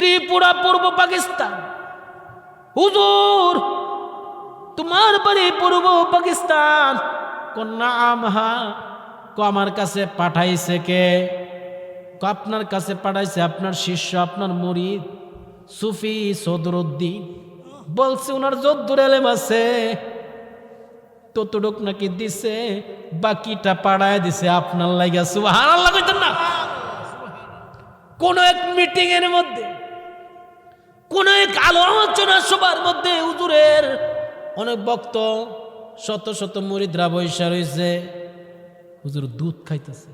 ত্রিপুরা পূর্ব পাকিস্তান। হুজুর তোমার বাড়ি পূর্ব পাকিস্তান? কন্যা আমহা। আমার কাছে পাঠাইছে কে? আপনার কাছে পাঠাইছে আপনার শিষ্য, আপনার মুরিদ সুফি সদরুদ্দিন। বলছে ওনার যদ্দুর এলেম আছে ততটুক নাকি দিছে, বাকিটা পাড়ায় দিছে আপনার লাগা। সুবহানাল্লাহ কইতেন না? কোন এক মিটিং এর মধ্যে, কোন এক আলোচনা সভার মধ্যে হুজুরের অনেক ভক্ত, শত শত মুরিদরা বৈশা রয়েছে। হুজুর দুধ খাইতেছে।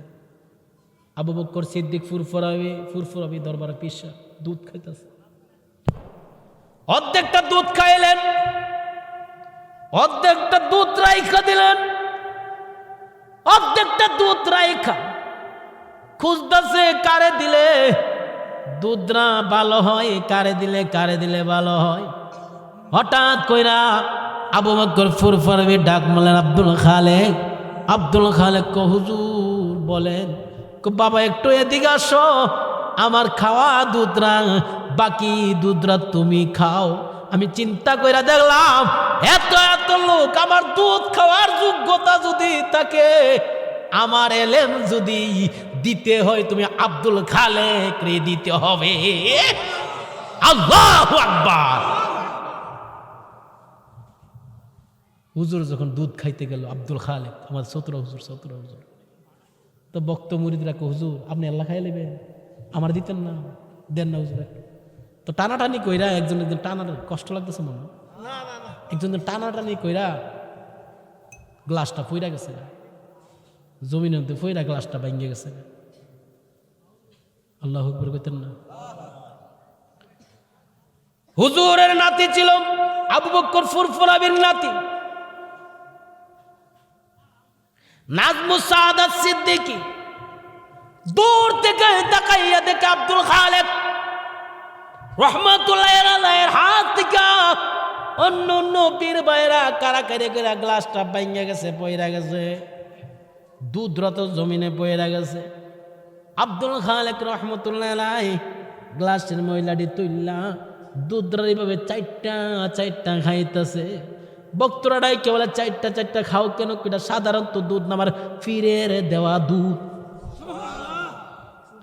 আবু বকর সিদ্দিক ফুরফুরাবি দরবারে পিসা দুধ খাইতেছে। অর্ধেকটা দুধ খাইলেন, অর্ধেকটা দুধ রাইখা দিলেন, অর্ধেকটা দুধ রাইখা খুঁজতেছে কারে দিলে দুধরা ভালো হয়, কারে দিলে ভালো হয়। হঠাৎ কইরা আবু বকর ফুরফুরাবি ডাক মারলেন, আব্দুল খালেক কো হুজুর বলেন। বাবা একটু এদিকে আসো, আমার খাওয়া দুধরা, বাকি দুধরা তুমি খাও। আমি চিন্তা কইরা দেখলাম এত এত লোক, আমার দুধ খাওয়ার যোগ্যতা যদি থাকে, আমার এলেম যদি দিতে হয়, তুমি আব্দুল খালেক রে দিতে হবে। আল্লাহু আকবার। হুজুর যখন দুধ খাইতে গেল, আব্দুল খালেক আমার সতর হুজুর তো বক্ত মুরিদরা কো হুজুর আপনি আল্লাহ খাই নেবেন, আমার দিতেন না, দেন না হুজুর। তো টানাটানি কইরা একজন টানার কষ্ট লাগতেছে মনে, একজন টানাটানি কইরা গ্লাসটা ফইরা গেছে, জমিনের মধ্যে ফইরা গ্লাসটা ভাঙিয়ে গেছে। আল্লাহু আকবার কইতেন না? হুজুরের নাতি ছিল আবু বকর ফুরফুরাবির নাতি নাজমুস সাআদাত সিদ্দিকী। দূর থেকে তাকাইয়া দেখে আব্দুল খালেক রাহমাতুল্লাহি আলাইহির হাত থেকে অন্য অন্য পীর ভাইরা কারাকারি করে গ্লাসটা ভাঙিয়ে গেছে, পয়রা গেছে, দুধ রত জমিনে পয়রা গেছে। আব্দুল খালেক রাহমাতুল্লাহি আলাইহি গ্লাসের ময়লাটি তুইলা দুধরা এইভাবে চারটা খাইতেছে। বক্তরা ডাইকে বলে চারটা খাও কেন? এটা সাধারণত দুধ না, আমার পীরের দেওয়া দুধ,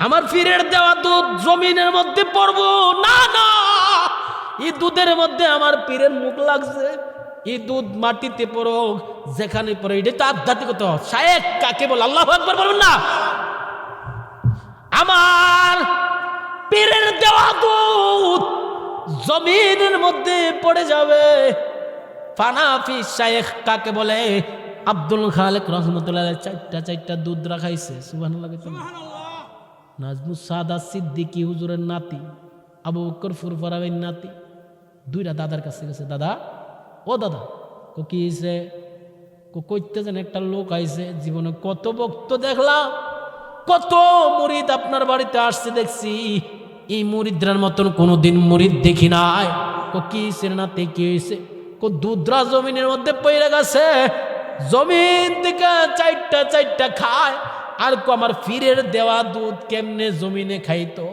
আমার পীরের দেওয়া দুধ জমিনের মধ্যে পড়বো না। না, এই দুধের মধ্যে আমার পীরের মুখ লাগছে। এই দুধ মাটিতে পড়ো, যেখানে পড়ে, এটা তো আধ্যাত্মিকতা। শায়েখ কাকে বলে? আল্লাহু আকবার বলবেন না? আমার পীরের দেওয়া দুধ জমিনের মধ্যে পড়ে যাবে। ফানাফি শায়েখ কাকে বলে? আব্দুল খালেক রাহমাতুল্লাহ আলাইহি চারটা দুধ রাখাইছে। সুবহানাল্লাহ। নাজমুস সাআদাত সিদ্দিকী হুজুরের নাতি, আবু বকর ফুরফুরাবির নাতি, দুইটা দাদার কাছে গেছে। দাদা, ও দাদা, কি হয়েছে? কইতে যেন একটা লোক আইছে, জীবনে কত ভক্ত দেখলাম, কত মুরিদ আপনার বাড়িতে আসছে দেখছি, এই মুরিদরার মতন কোনোদিন মুরিদ দেখি নাই। কি হয়েছে নাতি, কি হয়েছে? দুধরা জমিনের মধ্যে পড়ে গেছে, জমিন থেকে চারটা খায়। আর আমার পীরের দেওয়া দুধ কেমনে জমিনে খাইতো?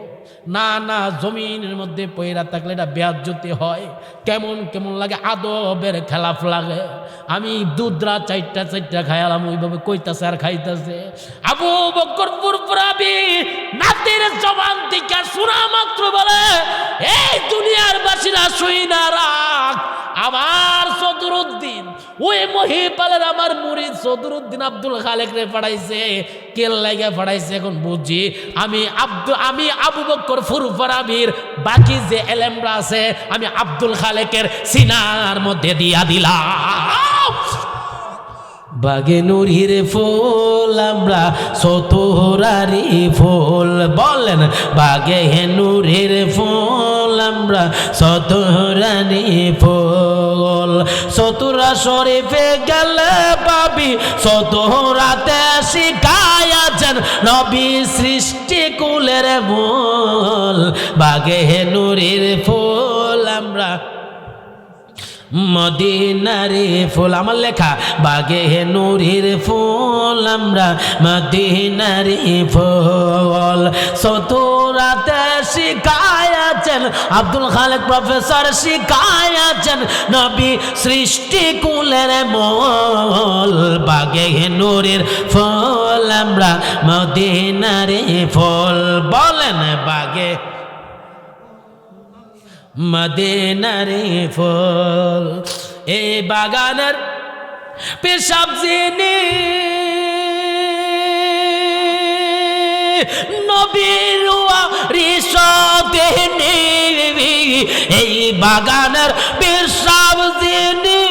না, জমিনের মধ্যে পয়রা থাকলে এটা বেয়াজ্জতি হয়, কেমন লাগে, আদবের খেলাফ লাগে। আমি দুধরা চারটা খাইলাম, ওইভাবে কইতাছে আর খাইতেছে। আবু বকর ফুরফুরাবি নাতির জবান থেকে শোনা মাত্র বলে, এই দুনিয়ার বাসীরা শুই না রাখ, আমার সদরুদ্দিন, ওই মহিপালের আমার মুরিদ সদরুদ্দিন আব্দুল খালেক রে পড়াইছে। কেল লাগে পড়াইছে এখন বুঝি। আমি আবু বকর ফুরফুরাবির বাকি যে এলেমরা আছে, আমি আব্দুল খালেকের সিনার মধ্যে দিয়া দিলাম। বাগে নুরির ফুল আমরা সতোরারি ফুল, বলেন বাগে নুরির ফুল আমরা সতোরারি ফুল। সতুরা শরীফে গেলে পাবি সতোরাতে শিখায়াছেন নবী সৃষ্টি কুলের মূল। বাগে নুরির ফুল আমরা মদিনারে ফুল, আমার লেখা বাগে নুরির ফুল আমরা মদিনারে ফুল। সতুরাতে শিখায়াছে শিখায়াছেন আব্দুল খালেক প্রফেসর শিখায়াছেন নবী সৃষ্টি কুলের মোল বাগে নূরের ফল আমরা মদিনারে ফল বলেন বাগে মদিনারে ফল এই বাগানের পেশাব যিনি নবীর ওয়ারিসতে নেবি এই বাগানের পেশাব যিনি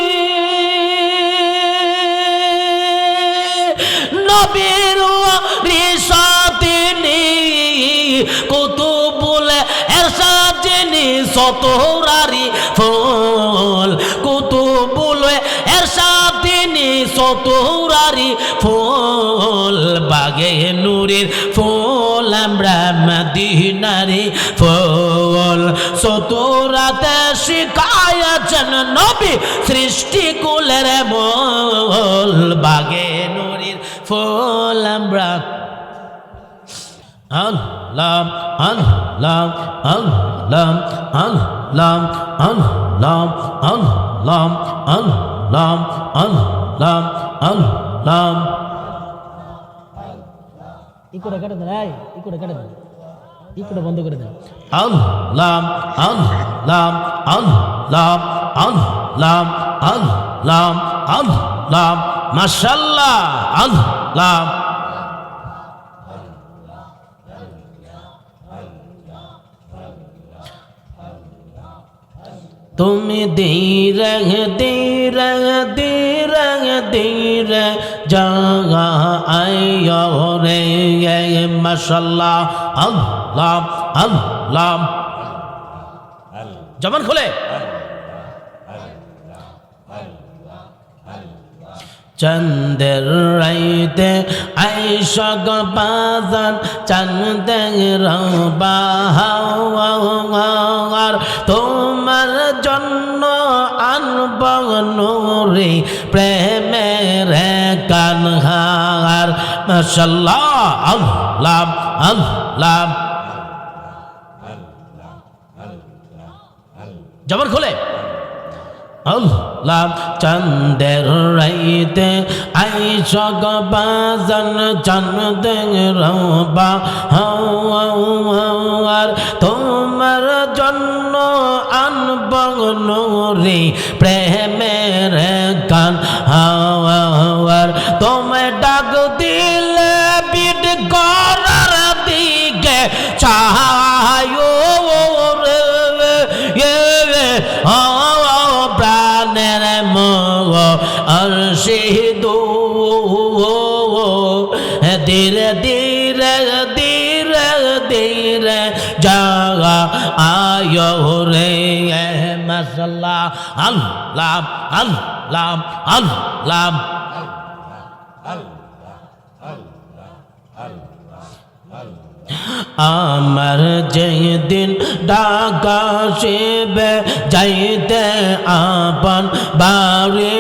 নবীর ওয়ারিসতে নেবি কুতুবুল এরশাদ যিনি সতরারি ফল কুতুবুল এরশাদ যিনি সতরারি ফল বাগে নূরের ফল আমরা মদিনারে ফল সতরাতে শিখায়াছেন নবী সৃষ্টি কুলের মোল বাগে নূরের ফল আমরা আল্লাহ আল্লাহ আল্লাহ আল্লাহ আল্লাহ আল্লাহ আল্লাহ আল্লাহ আল্লাহ ইকোটা কেটে দেন এই ইকোটা কেটে দেন ইকোটা বন্ধ করে দেন আল্লাহ আল্লাহ আল্লাহ আল্লাহ আল্লাহ আল্লাহ মাশাআল্লাহ আল্লাহ তুমি ধীরে ধীরে ধীরে ধীরে জাগা আইয়ো রে মাশাআল্লাহ আল্লাহ আল্লাহ জবান খুলে চন্দের রাইতে আইসা বাজান চন্দের বাহার তোমার জন্য আনব নূরে প্রেমের কানহার মাশাআল্লাহ আল্লাহ আল্লাহ জবর খোলে আল্লাহ চন্দের রাইতে আইসা বাজান চন্দের বাহার তোমার জন্য আনব নূরে প্রেমের গান হাওয়ার তোমায় ডাক দিলে বিট করার দিকে চাহায়ো রে প্রাণের মুর্শিদু ধীরে ধীরে ধীরে ধীরে জাগা আয়ো রে মাশাআল্লাহ আল্লাহ আল্লাহ আল্লাহ আমার যেদিন ঢাকা শিবে যাইতে আপন বাড়ি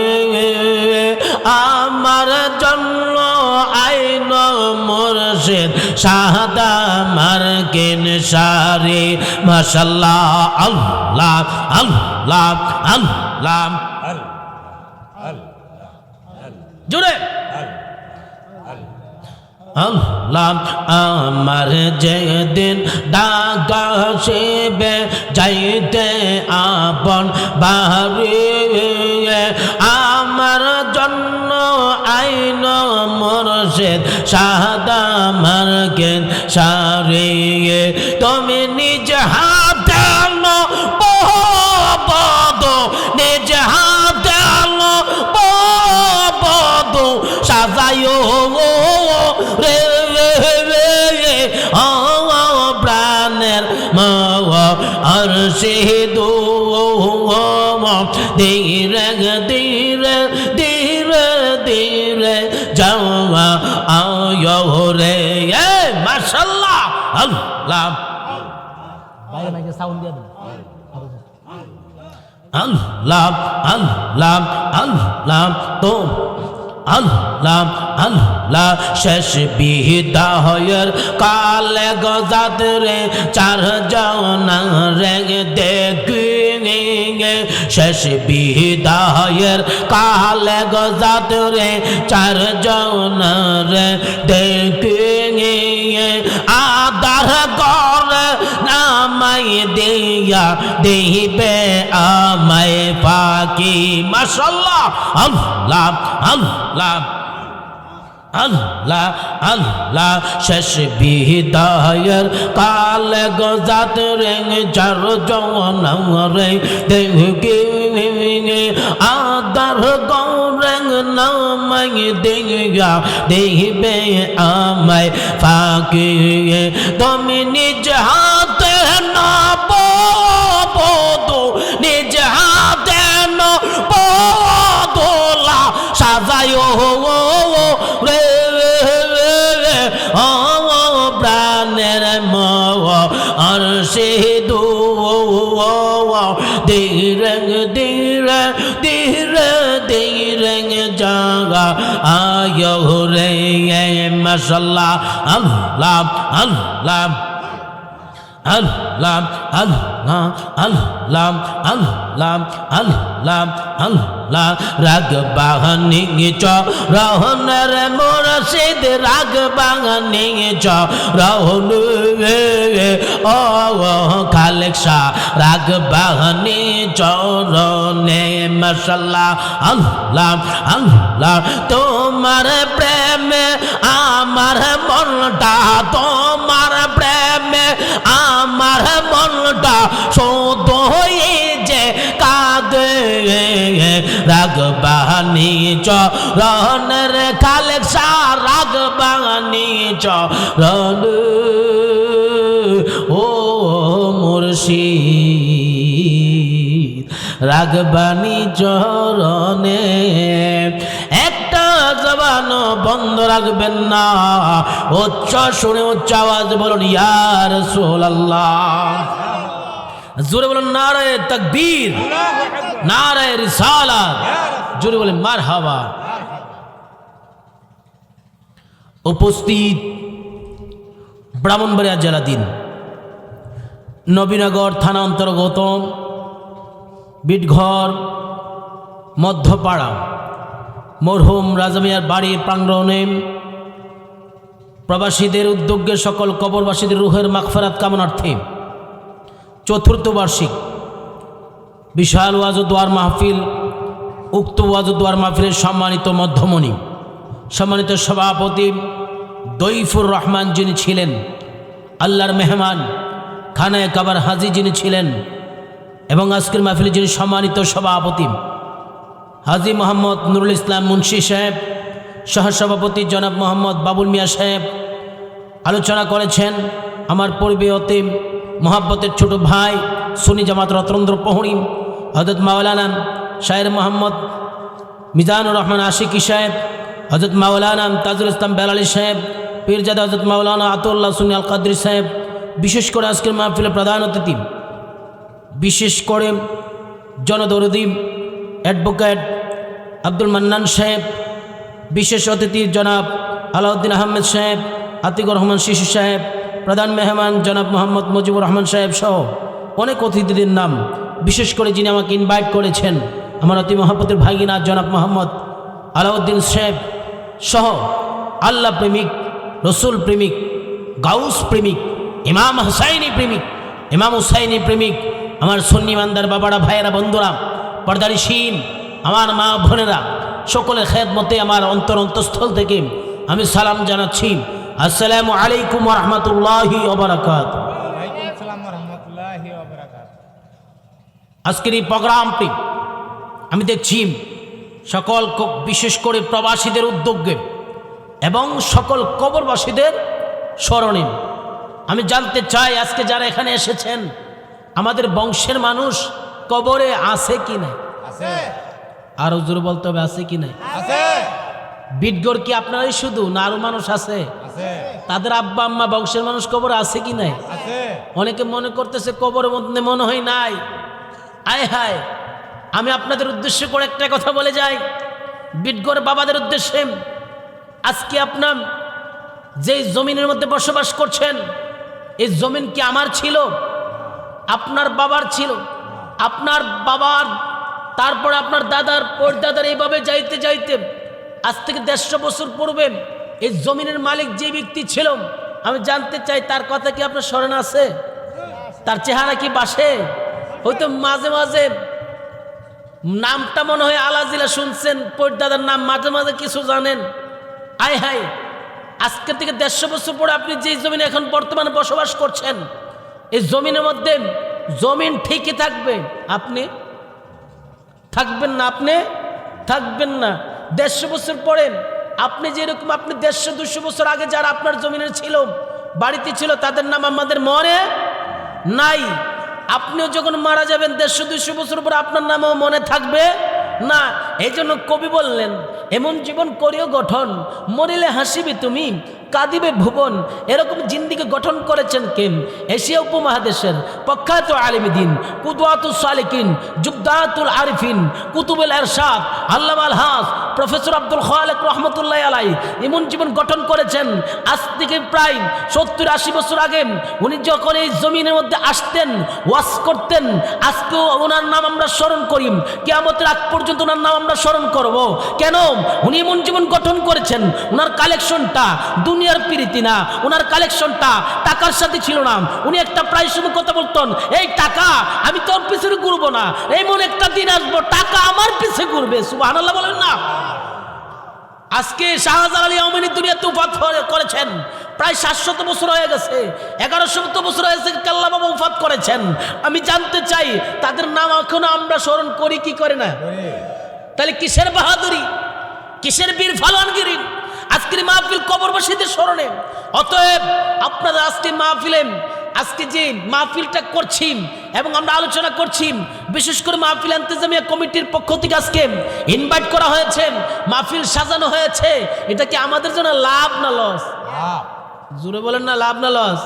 আমার জন্য আইন মুর্শিদ শাহাদা মার্কিন সারি মাশাআল্লাহ আল্লাহ আল্লাহ আল্লাহ জোরে আল্লাহ আমার যেদিন ঢাকা শিবে যাইতে আপন বাড়ি আমার জন্য আইন মুর্শিদ শাহাদা মার্কিন সারি তুমি নিজ হাতে বদ নিজ হাতে বদ সাজায়ো রে প্রাণের মুর্শিদু ধীরে ধীরে ধীরে ধীরে যাওয়া আয়ো রে মাশাআল্লাহ আল্লাহ বাইরে মাইকে সাউন্ড দিয়ে দেন আল্লাহ আল্লাহ আল্লাহ তো আল্লাহ আল্লাহ শেষ বিদায়ের কালে গজাত রে চার জন রেগে দেখি শেষ বিদায়ের কালে গজাত রে চার জন রে দেখি আদার করে নামাই দিয়া দেহিবে আমায় পাকি মাশাআল্লাহ আল্লাহ আল্লাহ আল্লাহ আল্লাহ শেষ বিদায়ের কালে গজাত রে চার জন রে দেখি আদার গৌরে নামাই দিয়া দেহিবে আমায় ফাঁকি তুমি নিজ হাতে না বধু নিজ হাতে না বদলা সাজায় রে প্রাণের আর সে দু ধীরে ধীরে ধীরে ধীরে জাগা আয় রে মাশাআল্লাহ আল্লাহ আল্লাহ আল্লাহ আল্লাহ আল্লাহ আল্লাহ আল্লাহ আল্লাহ রাগ বাহানি চ রহনের মুর্শিদ রাগ বাহানি চ রহন ও খালেক শাহ রাগ বাহানি চরণে মাশাআল্লাহ আল্লাহ আল্লাহ তোমার প্রেমে আমার মনটা তোমার প্রেমে আমার মনটা শোধ হয়ে যে কাঁদে রাগ বাহানি চরণের খালেক শাহ রাগ বাহানি চরণ ও মুর্শিদ রাগ বাণী চরণে একটা জবান বন্ধ রাখবেন না উচ্চ শুনে উচ্চ আওয়াজ বলুন ইয়া রাসূলুল্লাহ জোরে বলুন নারায়ে তাকবীর নারায়ে রিসালাত জোরে বলুন মারহাবা উপস্থিত ব্রাহ্মণবাড়িয়া জেলাধীন নবীনগর থানা অন্তর্গত বিটঘর মধ্যপাড়া মরহুম রাজামিয়ার বাড়ির প্রাঙ্গণে প্রবাসীদের উদ্যোগে সকল কবরবাসীদের রুহের মাগফিরাত কামনার্থে চতুর্থ বার্ষিক বিশাল ওয়াজ ও দোয়ার মাহফিল উক্ত ওয়াজ ও দোয়ার মাহফিলের সম্মানিত মধ্যমণি সম্মানিত সভাপতি দইফুর রহমান যিনি ছিলেন আল্লাহর মেহমান খানায় কাবার হাজি যিনি ছিলেন এবং আজকের মাহফিলে যিনি সম্মানিত সভাপতি হাজি মোহাম্মদ নুরুল ইসলাম মুন্সি সাহেব সহসভাপতি জনাব মোহাম্মদ বাবুল মিয়া সাহেব আলোচনা করেছেন আমার পূর্বে অতি মোহাব্বতের ছোট ভাই সুন্নি জামাত রতন্দ্র প্রহরী হযরত মাওলানা শায়ের মোহাম্মদ মিজানুর রহমান আশিকি সাহেব হযরত মাওলানা তাজুল ইসলাম বেলালী সাহেব পীরজাদা হযরত মাওলানা আতুল্লাহ সুন্নি আল কাদরি সাহেব বিশেষ করে আজকের মাহফিলে প্রধান অতিথি বিশেষ করে জনদরদী অ্যাডভোকেট আব্দুল মান্নান সাহেব বিশেষ অতিথি জনাব আলাউদ্দিন আহমেদ সাহেব আতিকুর রহমান শিশু সাহেব প্রধান মেহমান জনাব মোহাম্মদ মুজিবুর রহমান সাহেব সহ অনেক অতিথিদের নাম বিশেষ করে যিনি আমাকে ইনভাইট করেছেন আমার অতি মহাব্বতের ভাগিনা জনাব মোহাম্মদ আলাউদ্দিন সাহেব সহ আল্লাহ প্রেমিক রসুল প্রেমিক গাউস প্রেমিক ইমাম হুসাইনি প্রেমিক ইমাম হুসাইনি প্রেমিক আমার সুন্নি মানদার বাবারা ভাইয়েরা বন্ধুরা পর্দারিসীন আমার মা বোনেরা সকলের খেদমতে আমার অন্তরস্থল থেকে আমি সালাম জানাচ্ছি আসসালামু আলাইকুম ওয়া রাহমাতুল্লাহি ওয়া বারাকাতুহু। ওয়ালাইকুম আসসালাম ওয়া রাহমাতুল্লাহি ওয়া বারাকাতুহু। আজকের এই প্রোগ্রামটি আমি দেখছি সকল বিশেষ করে প্রবাসীদের উদ্যোগে এবং সকল কবরবাসীদের স্মরণে আমি জানতে চাই আজকে যারা এখানে এসেছেন আমাদের বংশের মানুষ কবরে আছে কি না? আছে। আরো জোরে বলতে হবে আছে কি না? আছে। বিটগর কি আপনারাই শুধু না আরো মানুষ আছে? আছে। তাদের আব্বা আম্মা বংশের মানুষ কবরে আছে কি নাই? আছে। অনেকে মনে করতেছে কবরের মধ্যে মনে হয় নাই। আয় হায়, আমি আপনাদের উদ্দেশ্য করে একটা কথা বলে যাই, বিটগড় বাবাদের উদ্দেশ্যে, আজকে আপনার যেই জমিনের মধ্যে বসবাস করছেন, এই জমিন কি আমার ছিল? আপনার বাবার ছিল, আপনার বাবার, তারপরে আপনার দাদার পরদাদার, এইভাবে যাইতে যাইতে আজ থেকে 150 বছর পূর্বে এই জমিনের মালিক যে ব্যক্তি ছিল, আমি জানতে চাই তার কথা কি আপনার স্মরণ আছে? তার চেহারা কি বাসে? হয়তো মাঝে মাঝে নামটা মনে হয় আলাজিলা শুনছেন, পরদাদার নাম মাঝে মাঝে কিছু জানেন। আয় হায়, আজকে থেকে 150 বছর পরে আপনি যে জমিনে এখন বর্তমানে বসবাস করছেন, এই জমিনের মধ্যে জমিন ঠিকই থাকবে, আপনি থাকবেন না, আপনি থাকবেন না। 150 বছর পরে আপনি যেরকম, আপনি 150-200 বছর আগে যারা আপনার জমিনের ছিল, বাড়িতে ছিল, তাদের নাম আমাদের মনে নাই। আপনিও যখন মারা যাবেন 150-200 বছর পর আপনার নামও মনে থাকবে না। এই জন্য কবি বললেন, এমন জীবন করিও গঠন, মরিলে হাসিবে তুমি, কাঁদিবে ভুবন। এরকম জিন্দিকে গঠন করেছেন কে? এশিয়া উপমহাদেশের প্রখ্যাত আলিমদ্দিন, কুদওয়াতুস সালিকিন, জুবদাতুল আরিফিন, কুতুবুল ইরশাদ, আল্লামা আল হাস, প্রফেসর আব্দুল খালেক রহমতুল্লাহ আলাইহি এমন জীবন গঠন করেছেন। আজ থেকে প্রায় 70-80 বছর আগে উনি যখন এই জমিনের মধ্যে আসতেন, ওয়াজ করতেন, আজকেও ওনার নাম আমরা স্মরণ করি, কিয়ামতের আগ পর্যন্ত ওনার নাম আমরা স্মরণ করব। কেন? উনি এমন জীবন গঠন করেছেন, ওনার কালেকশনটা দুনিয়ার প্রীতি না, ওনার কালেকশনটা টাকার সাথে ছিল না। উনি একটা প্রায় সময় কথা বলতেন, এই টাকা আমি তোর পিছনে ঘুরবো না, এমন একটা দিন আসবো টাকা আমার পিছে ঘুরবে। সুবহানাল্লাহ বলেন না? আজকে শাহজালাল আলী আমিনী দুনিয়াতে উফাত করেছেন, প্রায় 700 বছর হয়ে গেছে, 1100 বছর হয়েছে কাল্লা বাবা উফাত করেছেন। আমি জানতে চাই তাদের নাম এখনো আমরা স্মরণ করি কি করে না? তাহলে কিসের বাহাদুরি, কিসের বীর ফালোয়ানগিরি আজকের মাহফিল কবরবাসীদের স্মরণে? অতএব আপনারা আজকে মাহফিলে, আজকে যে মাহফিলটা করছি এবং আমরা আলোচনা করছি, বিশেষ করে মাহফিল ইন্তেজামিয়া কমিটির পক্ষ থেকে আজকে ইনভাইট করা হয়েছে, মাহফিল সাজানো হয়েছে, এটা কি আমাদের জন্য লাভ না লস? জোরে বলেন না, লাভ না লস?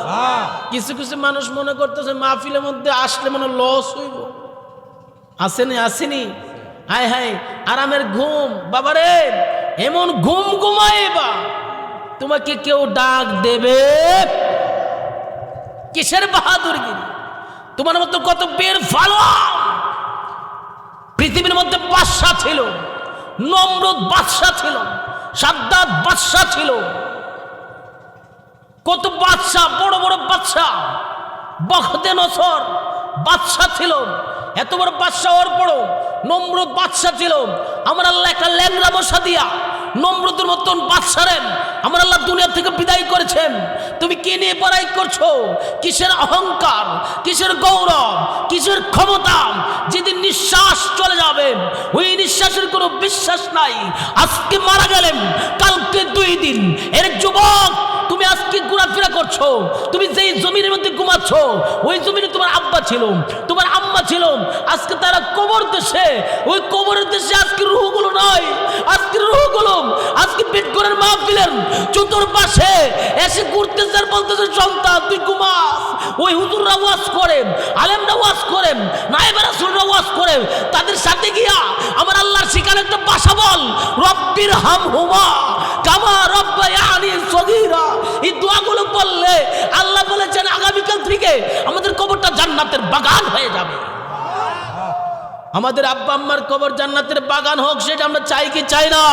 কিছু কিছু মানুষ মনে করতেছে মাহফিলের মধ্যে আসলে মনে লস হইব। আসেনি, আসেনি, হায় হায় আরামের ঘুম, বাবারে এমন ঘুম ঘুমাইবা তোমাকে কেউ ডাক দেবে? কিসের বাহাদুরগিরি? তোমার মতো কত বীর ফালোয়ান পৃথিবীর মধ্যে বাদশা ছিল, নমরুদ বাদশা ছিল, সাদ্দাত বাদশা ছিল, কত বাদশা, বড় বড় বাদশা, বখতেনসর বাদশা ছিল। এত বড় বাদশা হওয়ার পরও নমরুদ বাদশা ছিল। আমার আল্লাহ একটা ল্যাংড়া মশা দিয়া নমরুদের মতন বাদশারেন আমার আল্লাহ দুনিয়া থেকে বিদায় করেছেন। তুমি কি নিয়ে বড়াই করছো? কিসের অহংকার, কিসের গৌরব, কিসের ক্ষমতা? যেদিন নিঃশ্বাস চলে যাবে ওই নিঃশ্বাসের কোনো বিশ্বাস নাই। আজকে মারা গেলেন, কালকে 2 দিন। এর যুবক, তুমি আজকে ঘোরাফেরা করছো, তুমি যেই জমিনের মধ্যে ঘুমাচ্ছ ওই জমিনে তোমার আব্বা ছিল, তোমার আম্মা ছিল, আজকে তারা কবর দেশে, ওই কবরের দেশে আজকে রুহগুলো নয়। আজকে রুহগুলো আজকে বিটগড়ের মাহফিলের চতুর্পাশে এসে ঘুরতেছে আর বলতেছে, সন্তান তুই ঘুমাস। ওই হুজুররা ওয়াজ করেন, আলেমরা ওয়াজ করেন, নায়েবে রাসূলরা ওয়াজ করেন, তাদের সাথে গিয়া আমার আল্লাহর শিকার একটা বাসা বল, রব্বির হামহুমা কামা রব্বায়ানি সগীরা। এই দোয়াগুলো বললে আল্লাহ বলেছেন আগামীকাল থেকে আমাদের কবরটা জান্নাতের বাগান হয়ে যাবে। আমাদের আব্বা আম্মার কবর জান্নাতের বাগান হোক, সেটা আমরা চাই কি চাই না?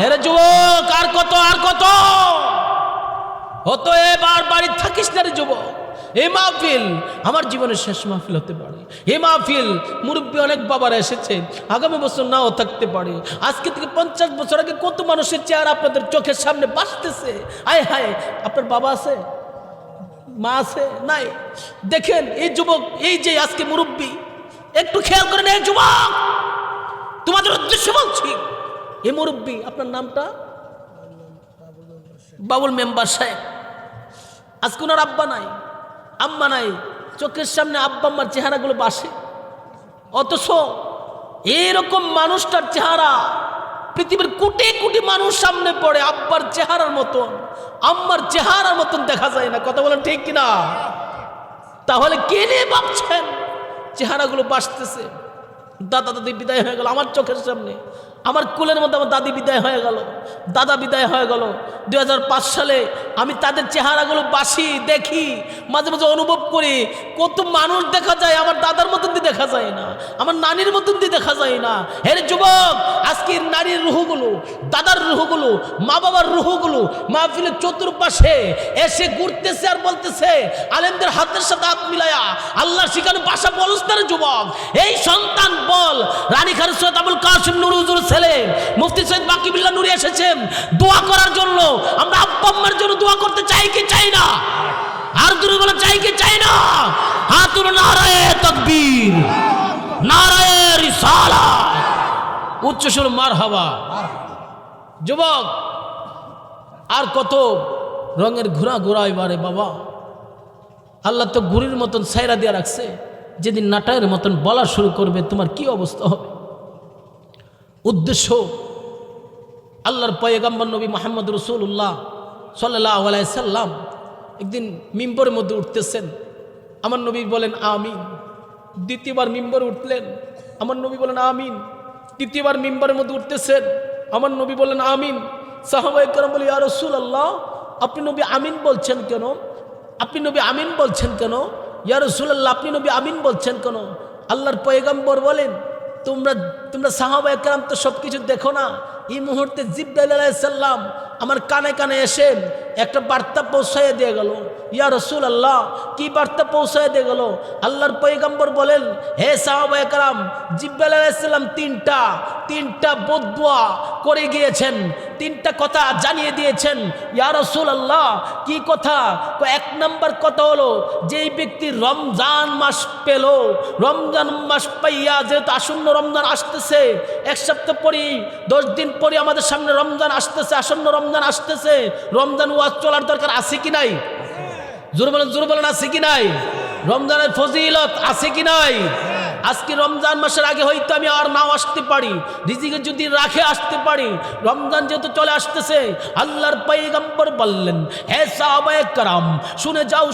এরে যুবক, আর কত, আর কত? হতো এবার বাড়ি থাকিস না রে যুবক। এই মাহফিল আমার জীবনের শেষ মাহফিল হতে পারে। এই মাহফিল মুরব্বী অনেক বাবারা এসেছে, আগামী বছর নাও থাকতে পারে। আজকে থেকে 50 বছর আগে কত মানুষের চেহারা আপনাদের চোখের সামনে বাসতেছে। আয় হায়, আপনার বাবা আছে, মা আছে? নাই। দেখেন এই যুবক, এই যে আজকে মুরব্বী, একটু খেয়াল করেন এই যুবক, তোমাদের উদ্দেশ্য বলছি। এই মুরব্বী, আপনার নামটা? বাবুল মেম্বার সাহেব। আজকে ওনার আব্বা নাই, আম্মা নাই, চোখের সামনে আব্বা আম্মার চেহারাগুলো বাসে। অথচ এইরকম মানুষটার চেহারা পৃথিবীর কোটি কোটি মানুষ সামনে পড়ে, আব্বার চেহারার মতন, আম্মার চেহারার মতন দেখা যায় না। কথা বলেন ঠিক কিনা? তাহলে কে নিয়ে ভাবছেন চেহারাগুলো বাসতেছে? দাদা দাদি বিদায় হয়ে গেল আমার চোখের সামনে, আমার কোলের মধ্যে আমার দাদি বিদায় হয়ে গেল, দাদা বিদায় হয়ে গেল 2005 সালে। আমি তাদের চেহারাগুলো বাসি দেখি, মাঝে মাঝে অনুভব করি কত মানুষ দেখা যায় আমার দাদার মতন দিয়ে দেখা যায় না, আমার নানির মতন দিয়ে দেখা যায় না। হে যুবক, আজকের নারীর রুহগুলো, দাদার রুহগুলো, মা বাবার রুহগুলো মাহফিলের চতুর্পাশে এসে ঘুরতেছে আর বলতেছে আলেমদের হাতের সাথে হাত মিলায়া আল্লাহ শিখানো ভাষা বলস না রে যুবক। এই সন্তান বল, রানীখান সৈয়দ আবুল কাসিম নুরুজুর ছেলে মুফতি সৈয়দ বাকিবুল্লাহ নুরি এসেছেন দোয়া করার জন্য। আমরা আব্বা আম্মার জন্য দোয়া করতে চাই কি চাই না? আর দূরে বলে চাই কি চাই না? হাতুর নারায়ে তাকবীর, নারায়ে রিসালাত, উচ্চ সুর মারহাবা। যুবক, আর কত রঙের ঘোরা ঘোরাইবারে বাবা। আল্লাহ তো ঘুরির মতন সাইরা দিয়ে রাখছে, যেদিন নাটায়ের মতন বলা শুরু করবে তোমার কি অবস্থা হবে। উদ্দেশ্য আল্লাহর পয়গম্বর নবী মুহাম্মদ রাসূলুল্লাহ সাল্লাল্লাহু আলাইহি সাল্লাম একদিন মিম্বরের মধ্যে উঠতেছেন, আমার নবী বলেন আমিন। দ্বিতীয়বার মিম্বরে উঠলেন, আমার নবী বলেন আমিন। তৃতীয়বার মিম্বরের মধ্যে উঠতেছেন, আমার নবী বলেন আমিন। সাহাবায়ে কেরাম বলে ইয়া রাসূলুল্লাহ, আপনি নবী আমিন বলছেন কেন? আপনি নবী আমিন বলছেন কেন? ইয়া রাসূলুল্লাহ, আপনি নবী আমিন বলছেন কেন? আল্লাহর পয়গম্বর বলেন তোমরা সাহাবায়ে কেরাম তো সব কিছু দেখো না। এই মুহূর্তে জিবরাইল আলাইহিস সালাম আমার কানে কানে এসে একটা বার্তা পৌঁছায় দিয়ে গেল। ইয়া রাসূলুল্লাহ, কি বার্তা পৌঁছায় দিয়ে গেল? আল্লাহর পয়গম্বর বলেন, হে সাহাবায়ে কেরাম, জিবরাইল আলাইহিস সালাম তিনটা বদদুয়া করে গিয়েছেন, তিনটা কথা জানিয়ে দিয়েছেন। ইয়া রাসূলুল্লাহ, কি কথা? এক নাম্বার কথা হলো, যেই ব্যক্তি রমজান মাস পেল, রমজান মাস পাইয়া, যেহেতু আসন্ন রমজান আসতেছে, এক সপ্তাহ পরেই 10 দিন পরে আমাদের সামনে রমজান আসতেছে, আসন্ন রমজান আসতেছে। রমজান ওয়াজ চলার দরকার আছে কি নাই? জোরে বলেন আছে কি নাই? রমজানের ফজিলত আছে কি নাই? আজকে রমজান মাসের আগে হয়তো আমি আর নাও আসতে পারি, রিজিকে যদি রাখে আসতে পারি। রমজান যেহেতু চলে আসতেছে, আল্লাহর পয়গম্বর বললেন, হে সাহাবায়ে কেরাম,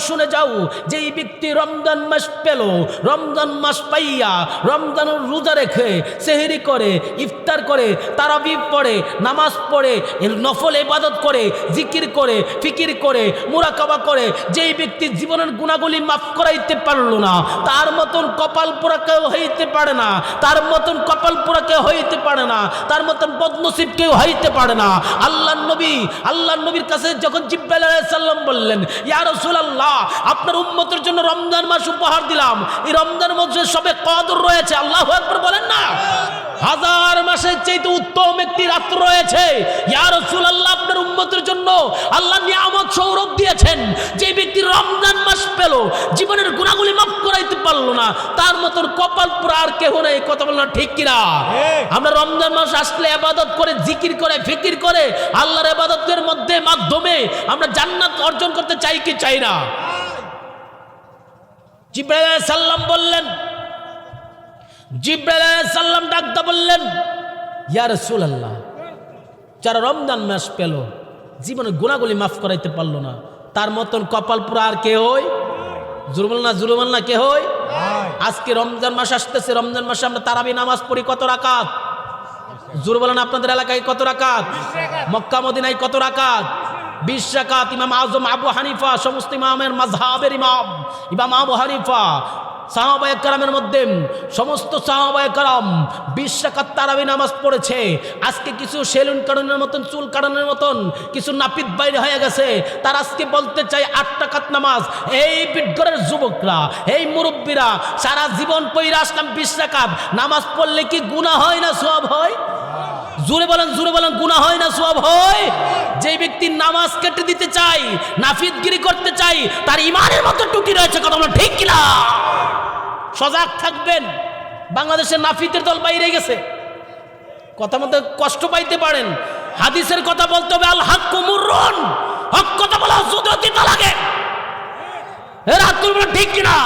শুনে যাও, যেই ব্যক্তি রমজান মাস পেল, রমজান মাস পাইয়া রমজানের রোজা রেখে সেহরি করে, ইফতার করে, তারাবি পড়ে, নামাজ পড়ে, এর নফল ইবাদত করে, জিকির করে, ফিকির করে, মুরাকাবা করে, যেই ব্যক্তি জীবনের গুনাহগুলি মাফ করাইতে পারলো না, তার মতন কপাল পোড়া কেউ হইতে পারে না, তার মতন কপাল পোড়া কেউ হইতে পারে না, তার মতন বদনসিব কেউ হইতে পারে না। আল্লাহর নবীর কাছে যখন জিবরাইল আলাইহিস সালাম বললেন, ইয়া রাসূলুল্লাহ, আপনার উম্মতের জন্য রমজান মাস উপহার দিলাম, এই রমজান মাসে সবে কদর রয়েছে, আল্লাহু আকবার বলেন না। 1000 মাসের চাইতে উত্তম একটি রাত রয়েছে। ইয়া রাসূলুল্লাহ, আপনার উম্মতের জন্য আল্লাহ নিয়ামত সৌরভ দিয়েছেন। যে ব্যক্তি রমজান মাস পেল, জীবনের গুনাহগুলি মাফ করাইতে পারলো না, তার মতন কপাল পোড়া আর কেহ নেই। কথা বলনা ঠিক কিনা? আমরা রমজান মাস আসলে ইবাদত করে, জিকির করে, ফিকির করে, আল্লাহর ইবাদতের মাধ্যমে আমরা জান্নাত অর্জন করতে চাই কি চাই না? জিবরাইল আলাইহিস সালাম বললেন, জিবরাইল আলাইহিস সালাম ডাকতে বললেন, ইয়া রাসূলুল্লাহ, যারা রমজান মাস পেল, জীবনের গুনাহগুলি মাফ করাইতে পারলো না, তার মতন কপাল পোড়া আর কে হই? জুরুমান না কে হই? আজকে রমজান মাস আসতেছে, রমজান মাসে আমরা তারাবি নামাজ পড়ি কত রাকাত? জোর বলেন, আপনাদের এলাকায় কত রাকাত? মক্কা মদিনায় কত রাকাত? 20 রাকাত। ইমাম আজম আবু হানিফা, সমস্ত ইমামের মাযহাবের ইমাম আবু হানিফা, সাহাবায়ে কেরামের মধ্যে সমস্ত সাহাবায়ে কেরাম 20 রাকাত তারাবি নামাজ পড়েছে। আজকে কিছু সেলুন কাটানোর মতন, চুল কাটানোর মতন কিছু নাপিত বাইরে হয়ে গেছে, তার আজকে বলতে চাই 8 রাকাত নামাজ। এই বিদ্যরের যুবকরা, এই মুরব্বীরা সারা জীবন পড়ে আসলাম 20 রাকাত নামাজ পড়লে কি গুনাহ হয় না সওয়াব হয়? জোরে বলেন গুনাহ হয় না সওয়াব হয়? যে ব্যক্তি নামাজ কেটে দিতে চাই, নাফিদগিরি করতে চাই, তার ইমানের মতো টুকি রয়েছে। কথা বলেন ঠিক কিনা? সজাগ থাকবেন। বাংলাদেশের নাফিদের দল বাইরে গেছে, কথা মতো কষ্ট পাইতে পারেন। হাদিসের কথা বলতে হবে, আল হাক্কু মুররুন, হক কথা বলা যদিও তিতা লাগে। এর হাত তুলবেন ঠিক কিনা?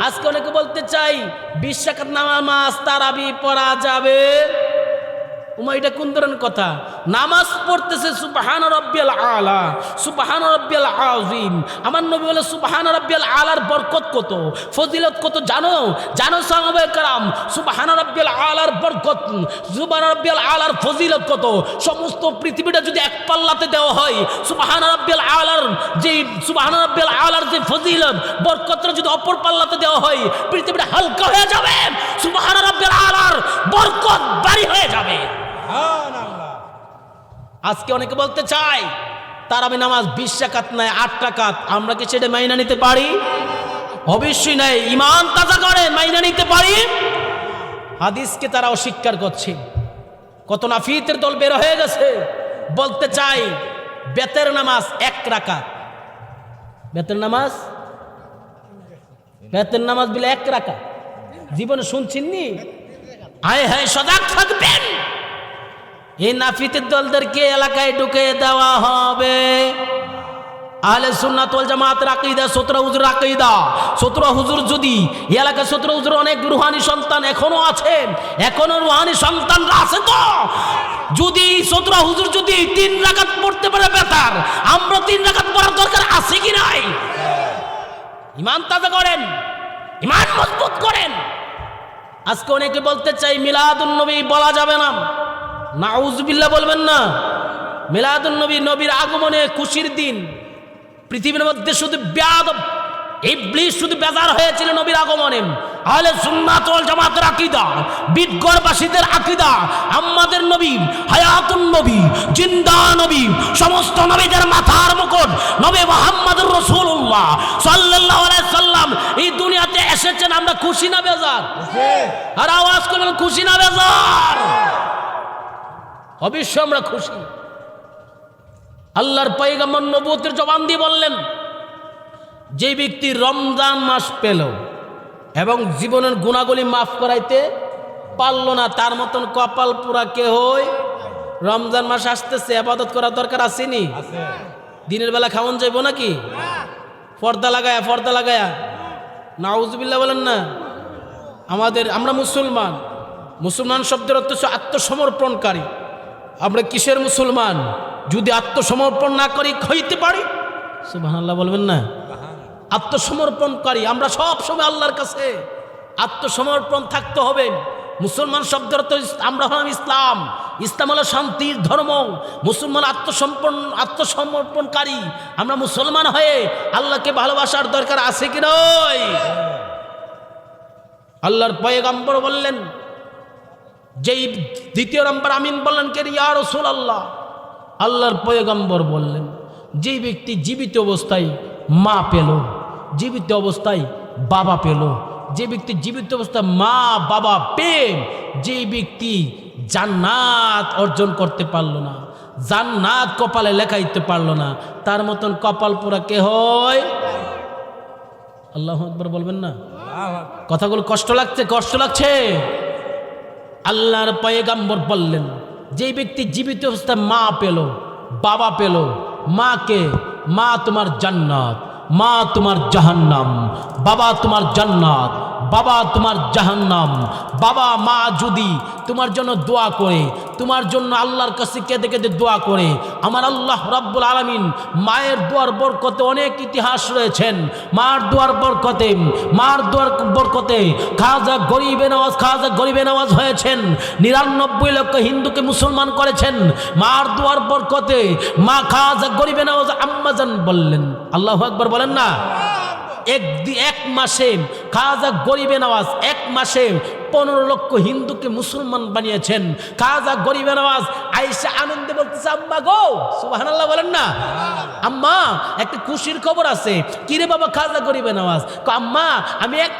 আজকে অনেকে বলতে চাই 20 রাকাত নামাজ তারাবি পড়া যাবে, এটা কোন ধরনের কথা? নামাজ পড়তেছে সুবহান রাব্বিয়াল আলা, সুবহান রাব্বিয়াল আযীম। আমার নবী বলে সুবহান রাব্বিয়াল আলার বরকত কত, ফজিলত কত জানো? জানো সাহাবায়ে কেরাম সুবহান রাব্বিয়াল আলার বরকত, সুবহান রাব্বিয়াল আলার ফজিলত কত? সমস্ত পৃথিবীটা যদি এক পাল্লাতে দেওয়া হয়, সুবহান রাব্বিয়াল আলার যে সুবহান রাব্বিয়াল আলার যে ফজিলত বরকতটা যদি অপর পাল্লাতে দেওয়া হয়, পৃথিবীটা হালকা হয়ে যাবে, সুবহান রাব্বিয়াল আলার বরকত ভারী হয়ে যাবে। আজকে অনেকে বলতে চায় তারাবি নামাজ 20 রাকাত নয় 8 রাকাত, আমরা কি সেটা মাইনা নিতে পারি? অবশ্যই নাই। ঈমান তাজা করে মাইনা নিতে পারি? হাদিসকে তারা অস্বীকার করছে। কত নাফিতের দল বের হয়ে গেছে, বলতে চাই বেতের নামাজ 1 রাকাত। বেতের নামাজ বলে 1 রাকাত। জীবনে শুনছেননি? আয় হায়, সজাগ থাকবেন। এই নাফিতের দলদেরকে এলাকায় ঢুকে দেওয়া হবে। আহলে সুন্নাত ওয়াল জামাতের আকীদা, 17 হুজুর আকীদা। 17 হুজুর যদি এই এলাকায় 17 হুজুর অনেক রুহানি সন্তান এখনো আছেন, এখনো রুহানি সন্তানরা আছে তো। যদি 17 হুজুর যদি 3 রাকাত পড়তে পারে বেতার, আমরা 3 রাকাত পড়ার দরকার আছে কি নাই? ঈমান তাজা করেন, ঈমান মজবুত করেন। আজকে অনেকে বলতে চাই মিলাদুন নবী বলা যাবে না। নাউজুবিল্লাহ বলবেন না। মিলাদুন নবী, নবীর আগমনে খুশির দিন। পৃথিবীর মধ্যে শুধু বেয়াদব ইবলিস শুধু বেজার হয়েছিল নবীর আগমনে। আহলে সুন্নাত ওয়াল জামাতের আকীদা, বিটগড়বাসীদের আকীদা, আমাদের নবী হায়াতুন নবী, জিন্দা নবী, সমস্ত নবীদের মাথার মুকুট নবী মুহাম্মদুর রাসূলুল্লাহ সাল্লাল্লাহু আলাইহি সাল্লাম এই দুনিয়াতে এসেছেন। আমরা খুশি না বেজার? আর আওয়াজ করবেন খুশি না বেজার? অবশ্যই আমরা খুশি। আল্লাহর পয়গম্বর নবুয়তের জবান দিয়ে বললেন, যে ব্যক্তি রমজান মাস পেল এবং জীবনের গুণাগুলি মাফ করাইতে পারল না, তার মতন কপাল পুরা কে হই? রমজান মাস আসতেছে, ইবাদত করার দরকার আসেনি? দিনের বেলা খাওয়ান যাইব নাকি? পর্দা লাগায়া নাউজুবিল্লাহ বলেন না। আমরা মুসলমান শব্দের অর্থ হচ্ছে আত্মসমর্পণকারী। আমরা কিসের মুসলমান? যদি আত্মসমর্পণ না করি হইতে পারি? সুবহানাল্লাহ বলবেন না। আত্মসমর্পণকারী আমরা সব সময় আল্লাহর কাছে আত্মসমর্পণ থাকতে হবে। মুসলমান শব্দের অর্থ আমরা হলাম ইসলাম। ইসলাম হলো শান্তির ধর্ম। মুসলমান আত্মসমর্পণকারী। আমরা মুসলমান হয়ে আল্লাহকে ভালোবাসার দরকার আছে কি নয়? আল্লাহর পয়গম্বর বললেন, যেই দ্বিতীয় নম্বর আমিন বললেন কে? ইয়া রাসূলুল্লাহ। আল্লাহর পয়গম্বর বললেন, যেই ব্যক্তি জীবিত অবস্থায় মা পেল, জীবিত অবস্থায় বাবা পেল, যে ব্যক্তি জীবিত অবস্থায় মা বাবা পেয়ে যে ব্যক্তি জান্নাত অর্জন করতে পারল না, জান্নাত কপালে লেখাইতে পারল না, তার মতন কপাল পোড়া কে হয়? আল্লাহু আকবার বলবেন না? কথাগুলো কষ্ট লাগছে। আল্লাহর পয়গম্বর বললেন, যে ব্যক্তি জীবিত অবস্থায় মা পেল বাবা পেল, মাকে, মা তোমার জান্নাত, মা তোমার জাহান্নাম, বাবা তোমার জান্নাত, বাবা তোমার জাহান্নাম। বাবা মা যদি তোমার জন্য দোয়া করে, তোমার জন্য আল্লাহর কাছে কেঁদে কেঁদে দোয়া করে, আমার আল্লাহ রাব্বুল আলামিন মায়ের দোয়ার বরকতে অনেক ইতিহাস রয়েছেন। মার দোয়ার বরকতে খাজা গরিবে নওয়াজ হয়েছেন, 99 লক্ষ হিন্দুকে মুসলমান করেছেন। মার দোয়ার বরকতে মা খাজা গরিবে নওয়াজ আম্মাজান বললেন, আল্লাহু আকবার বলেন না। এক মাসে খাজা গরিবে নওয়াজ 1 মাসে 15 লক্ষ হিন্দুকে মুসলমান বানিয়েছেন। খাজা গরিবে নওয়াজ আয়েশা আনন্দে বলতেছে, আম্মা গো, সুবহানাল্লাহ বলেন না। আম্মা একটা খুশির খবর আছে। কিরে বাবা খাজা গরিবে নওয়াজ? আম্মা আমি 1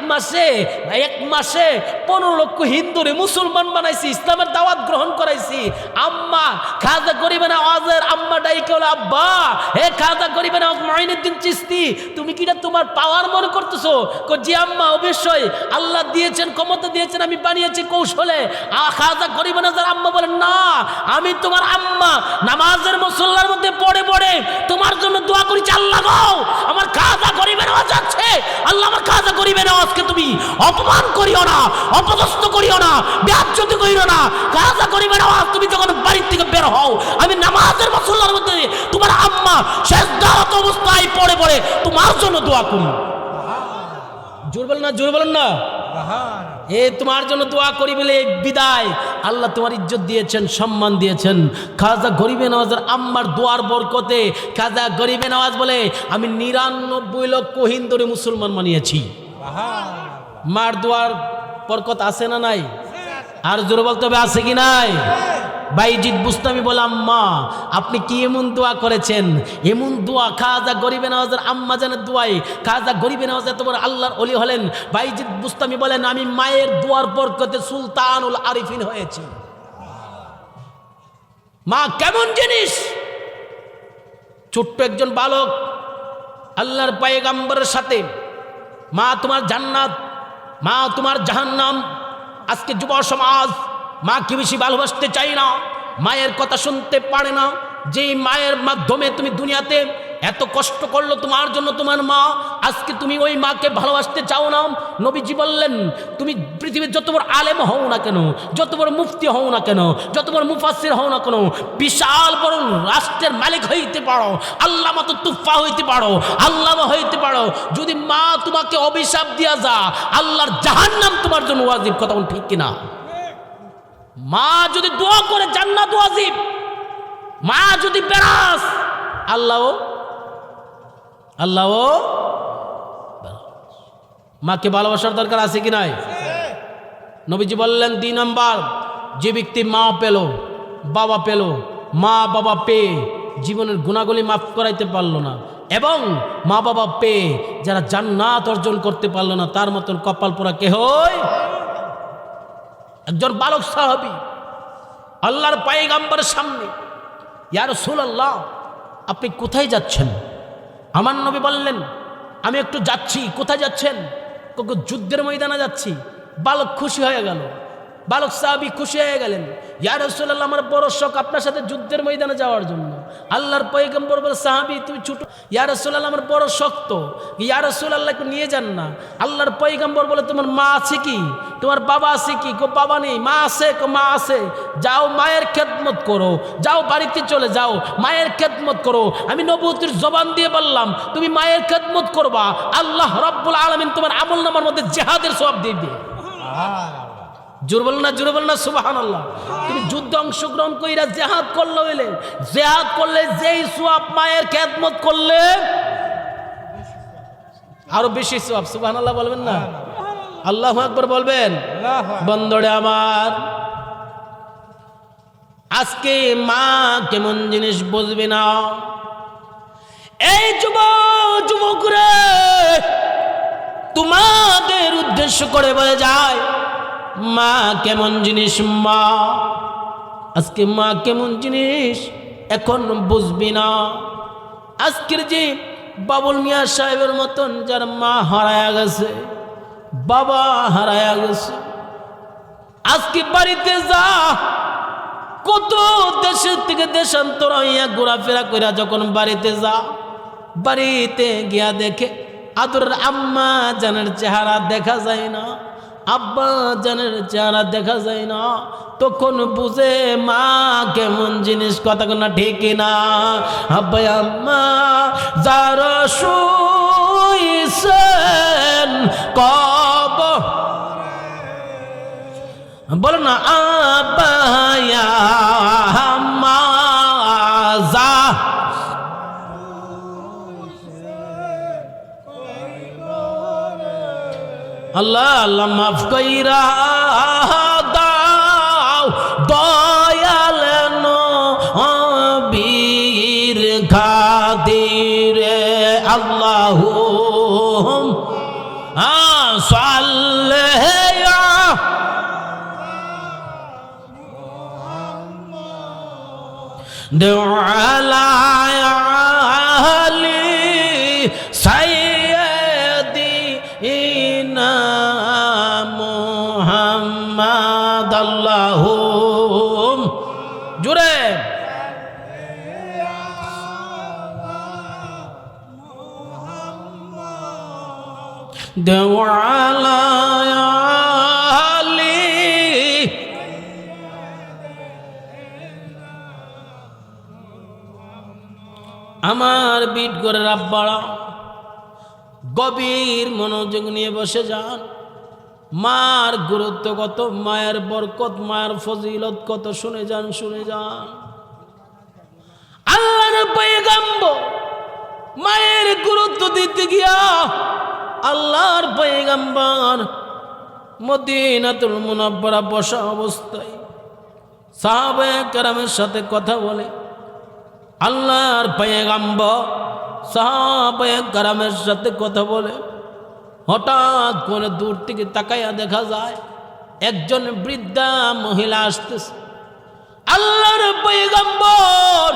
মাসে 15 লক্ষ হিন্দুরে মুসলমান বানাইছি, ইসলামের দাওয়াত গ্রহণ করাইছি। আম্মা খাজা গরিবে নওয়াজের আম্মা ডাইকে বলে, আব্বা হে খাজা গরিবে নওয়াজ মুঈনুদ্দিন চিশতি, তুমি কিনা তোমার পাওয়ার মনে করতেছো? জি আম্মা, অবশ্যই আল্লাহ দিয়েছেন, ক্ষমতা দিয়েছেন, আমি বানিয়েছি কৌশলে। খাজা গরিবে নওয়াজের আম্মা বলেন, না, আমি তোমার আম্মা নামাজের মুসল্লার মধ্যে পড়ে তোমার তোমার জন্য দোয়া করেছি, আল্লাহ গো আমার খাজা গরিবের আওয়াজ আছে, আল্লাহ আমার খাজা গরিবের আওয়াজকে তুমি অপমান করিও না, অপদস্থ করিও না, বেয়াজ্জতি করিও না। খাজা গরিবের আওয়াজ তুমি যখন বাড়ির থেকে বের হও, আমি নামাজের মুসল্লার মধ্যে তোমার আম্মা সেজদারত অবস্থায় পড়ে পড়ে তোমার জন্য দোয়া করি। জোর বলেন না, জোর বলেন না। এ তোমার জন্য দোয়া করি বলে বিদায়। আল্লাহ তোমার ইজ্জত দিয়েছেন, সম্মান দিয়েছেন। খাজা গরিবে নওয়াজের আম্মার দোয়ার বরকতে খাজা গরিবে নওয়াজ বলে আমি ৯৯ লক্ষ হিন্দুরে মুসলমান বানিয়েছি। মার দোয়ার বরকত আছে না নাই? আর জোরে বলতে হবে আছে কি নাই? বাইজিদ বুস্তামি বলে আম্মা আপনি কি এমন দোয়া করেছেন, এমন দোয়া খাজা গরিবে নওয়াজের আম্মা জানের দোয়াই খাজা গরিবে নওয়াজ এত বড় আল্লাহর ওলি হলেন। বাইজিদ বুস্তামি বলেন আমি মায়ের দোয়ার বরকতে সুলতানুল আরিফিন হয়েছি। মা কেমন জিনিস? ছোট্ট একজন বালক আল্লাহর পয়গম্বরের সাথে মা তোমার জান্নাত, মা তোমার জাহান্নাম। আজকে যুব সমাজ মাকে বেশি ভালোবাসতে চাই না, মায়ের কথা শুনতে পারে না। যেই মায়ের মাধ্যমে তুমি দুনিয়াতে এত কষ্ট করলো তোমার জন্য তোমার মা, আজকে তুমি ওই মাকে ভালোবাসতে চাও না। নবীজি বললেন তুমি পৃথিবীর যত বড় আলেম হও না কেন, যত বড় মুফতি হও না কেন, যত বড় মুফাসসির হও না কেন, বিশাল বড় রাষ্ট্রের মালিক হইতে পারো, আল্লাহ মতো তুফা হইতে পারো, আল্লামা হইতে পারো, যদি মা তোমাকে অভিশাপ দিয়া যা আল্লাহর জাহান্নাম তোমার জন্য ওয়াজিব। কথা বল ঠিক কিনা? মা যদি দোয়া করে জান্নাত ওয়াজিব, মা যদি বেরাস আল্লাহ মাকে ভালোবাসার দরকার আছে কি নাই? নবীজি বললেন ২ নম্বর, যে ব্যক্তি মা পেল, বাবা পেল, মা বাবা পেয়ে জীবনের গুণাগুলি মাফ করাইতে পারলো না, এবং মা বাবা পেয়ে যারা জান্নাত অর্জন করতে পারলো না, তার মতন কপাল পোড়া কে হয়? একজন বালক সাহাবী আল্লাহর পয়গম্বরের সামনে, ইয়া রাসূলুল্লাহ আপনি কোথায় যাচ্ছেন? আমার নবী বললেন আমি একটু যাচ্ছি। কোথায় যাচ্ছেন? যুদ্ধের ময়দানে যাচ্ছি। বালক খুশি হয়ে গেল, বালক সাহাবী খুশি হয়ে গেলেন, ইয়া রাসূলুল্লাহ আমার বড় শখ আপনার সাথে যুদ্ধের ময়দানে যাওয়ার জন্য। আল্লাহর পয়গম্বর বলে সাহাবী তুমি ছোট, ইয়া রাসূলুল্লাহ আমার বড় শক্ত, ইয়া রাসূলুল্লাহ একটু নিয়ে যান না। আল্লাহর পয়গম্বর বলে তোমার মা আছে কি, তোমার বাবা আছে কি? কো বাবা নেই। মা আছে? কো মা আছে। যাও মায়ের খেদমত করো, যাও বাড়িতে চলে যাও মায়ের খেদমত করো। আমি নবুয়তের জবান দিয়ে বললাম তুমি মায়ের খেদমত করবা, আল্লাহ রাব্বুল আলামিন তোমার আমলনামার মধ্যে জিহাদের সওয়াব দিবে। জোর বল না, জোরে বল না সুবহানাল্লাহ। তুমি যুদ্ধে অংশগ্রহণ কইরা জিহাদ করলে হইলে, জিহাদ করলে যেই সওয়াব মায়ের খেদমত করলে আরো বেশি সওয়াব। সুবহানাল্লাহ বলবেন না? আল্লাহু আকবার বলবেন? বন্ধুরে আমার, আজকে মা কেমন জিনিস বুঝবে না। এই যুবকরা তোমাদের উদ্দেশ্য করে বলে যায় মা কেমন জিনিস। মা আজকে মা কেমন জিনিস এখন বুঝবি না। আজকের যে বাবুল মিয়া সাহেবের মতন যার মা হারায়া গেছে, বাবা হারায়া গেছে, আজকে বাড়িতে যা, কত দেশের থেকে দেশান্তর হইয়া ঘোরাফেরা কইরা যখন বাড়িতে যা, বাড়িতে গিয়া দেখে আদরের আম্মা জানের চেহারা দেখা যায় না, আব্বা জানের চেহারা দেখা যায় না, তখন বুঝে মা কেমন জিনিস। কথা না ঠিক না? আব্বা আম্মা যারা শুইছেন কব বলো না, আব্বা আম্মা যা আল্লাহ আল্লাহ মাফ কইরা দাও দয়াল নবীর খাতিরে। আল্লাহুম্মা সাল্লি আলা আলি সাইয়্যিদিনা মুহাম্মাদ। আল্লাহুম্মা জোরে দেওয়ালায়ালি আমার বিট করে রাব্বাড়া গভীর মনোযোগ নিয়ে বসে যান। মার গুরুত্ব কত, মায়ের বরকত, মায়ের ফজিলত কত শুনে যান, শুনে যান। আল্লাহর পয়গম্বর মায়ের গুরুত্ব দিতে গিয়া আল্লাহর পয়গম্বর মদিনাতুল মুনাব্বারা বসা অবস্থায় সাহাবায়ে কেরামের সাথে কথা বলে। আল্লাহর পয়গম্বর সাহাবায়ে কেরামের সাথে কথা বলে। হঠাৎ করে দূর থেকে তাকাইয়া দেখা যায় একজন বৃদ্ধা মহিলা আসতেছে। আল্লাহর পয়গম্বর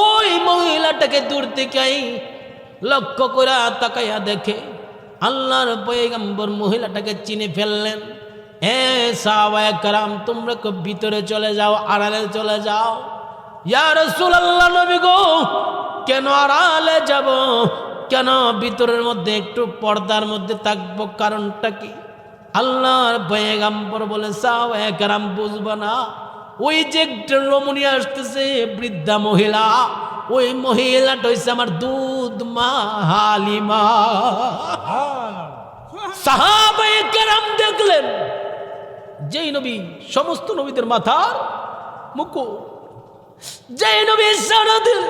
ওই মহিলাটাকে দূর থেকেই লক্ষ্য করে তাকাইয়া দেখে। আল্লাহর পয়গম্বর মহিলাটাকে চিনে ফেললেন। এ সাহাবায়ে কেরাম, তোমরা খুব ভিতরে চলে যাও, আড়ালে চলে যাও। ইয়া রাসূলুল্লাহ, নবী গো, কেন আড়ালে যাব, কেন ভিতরের মধ্যে একটু পর্দার মধ্যে থাকবো, কারণটা কি? আল্লাহর পয়গম্বর বলে, সাহাবায়ে কেরাম বুঝবা না, ওই যে একটা রমণী আসতেছে বৃদ্ধা মহিলা, ওই মহিলাটা হইছে আমার দুধ মা হালিমা। সাহাবায়ে কেরাম দেখলেন যেই নবী সমস্ত নবীদের মাথার মুকুট, যেই নবী ইশারা দিল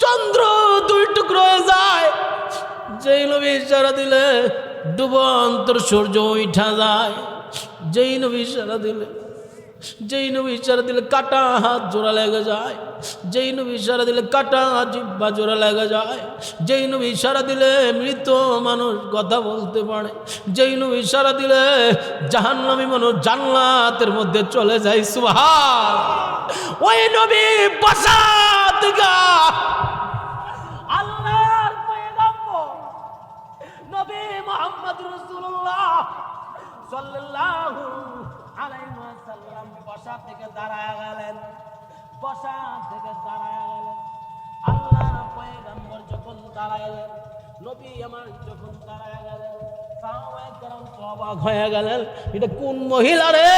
চন্দ্র দুই টুকরো হয়ে যায়, যেই নবী ইশারা দিলে ডুবন্তর সূর্য উঠা যায়, যেই নবী ইশারা দিলে, যেই নবী ইশারা দিলে কাটা হাত জোড়া লেগে যায়, যেই নবী ইশারা দিলে কাটা জিহ্বা জোড়া লেগে যায়, যেই নবী ইশারা দিলে মৃত মানুষ কথা বলতে পারে, যেই নবী ইশারা দিলে জাহান্নামী মানুষ জান্নাতের মধ্যে চলে যায়। সুবহান। ওই নবী বসা থেকে আল্লাহর পয়গম্বর নবী মুহাম্মদ রাসূলুল্লাহ সাল্লাল্লাহু আলাইহি ওয়াসাল্লাম বসা থেকে দাঁড়ায় গেলেন। বসা থেকে দাঁড়ায় গেলেন। আল্লাহর পয়গম্বর যখন দাঁড়ালেন, নবী আমার যখন দাঁড়ায় গেলেন, সাহাবায়ে কেরাম অবাক হয়ে গেলেন, এটা কোন মহিলা রে,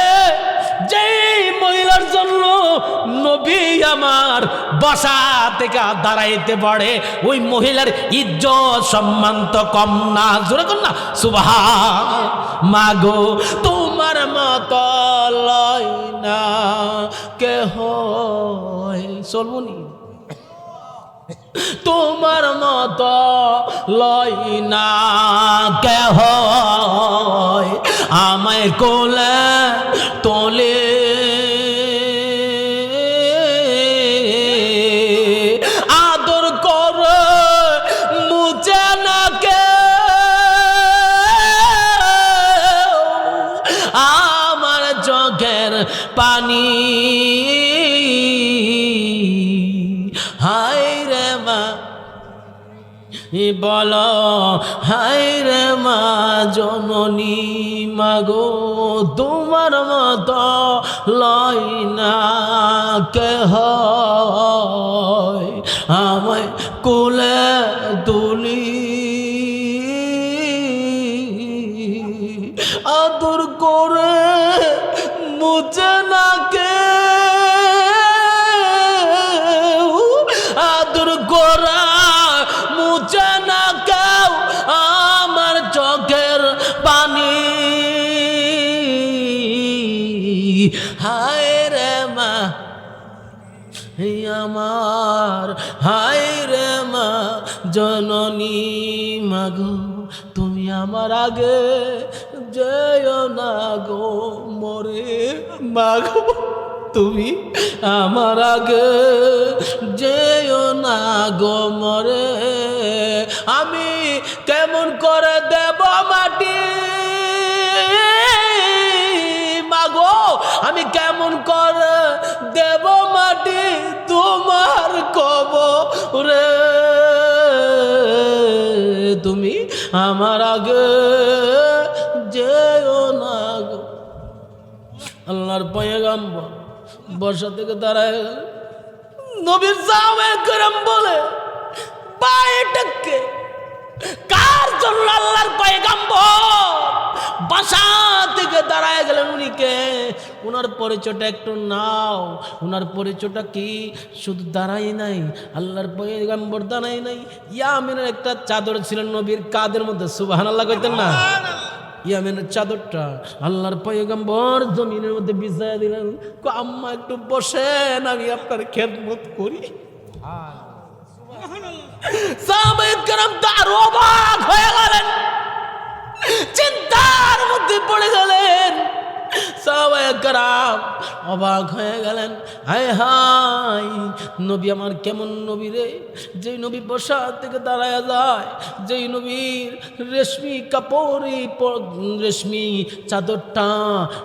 যেই মহিলার জন্য নবী আমার বসা থেকে দাঁড়াইতে পারে, ওই মহিলার ইজ্জত সম্মান তো কম না। জোরে কর না সুবহান। মাগো তোমার মতো লয় না কেহ, চলবনি তোমার মতো লয় না কেহ, আমায় কোলে তোলে আদর করে মুছে না কে, আমার চোখের পানি হায় রে মা বলো, হায় রে মা জননী, মাগো তোমার মতো লয় না কেহ, আমায় কোলে তুলি আদর করে মুছে না কে, আদর করা মুছে না কেউ আমার চোখের পানি। হায় রে মা আমার, হায় রে মা জননী, মাগো তুমি আমার আগে যেও না গো মরে, মাগো তুমি আমার আগে যেও না গো মরে, আমি কেমন করে দেব মাটি, মাগো আমি কেমন করে দেব মাটি তোমার কবরে, তুমি আমার আগে যেও না গো। আল্লাহর পয়গম্বর বর্ষা থেকে দাঁড়ায় গেল। নবীর সাহাবায়ে কেরাম বলে, পায়ে টেকে কার জন্য আল্লাহর পয়গম্বর বাসা থেকে দাঁড়ায় গেলেন? উনিকে ওনার পরিচয়টা একটু নাও। ওনার পরিচয়টা কি? শুধু দাঁড়াই নাই, আল্লাহর পয়গম্বর দাঁড়াই নাই, ইয়ামিনের একটা চাদর ছিল নবীর কাঁধের মধ্যে, সুবহানাল্লাহ কইতেন না? ইয়ামিনের চাদরটা আল্লাহর পয়গম্বর জমিনের মধ্যে বিছায়া দিলেন। আম্মা একটু বসেন, আমি আপনার খেদমত করি। সাহাবায়ে কেরাম তার অবাক হয়ে গেলেন, চিন্তার মধ্যে পড়ে গেলেন। সাহাবায়ে কেরাম অবাক হয়ে গেলেন, হায় হায়, নবী আমার কেমন নবী রে, যেই নবী বসা থেকে দাঁড়ায় যায়, যেই নবীর রেশমি কাপড়, রেশমি চাদরটা,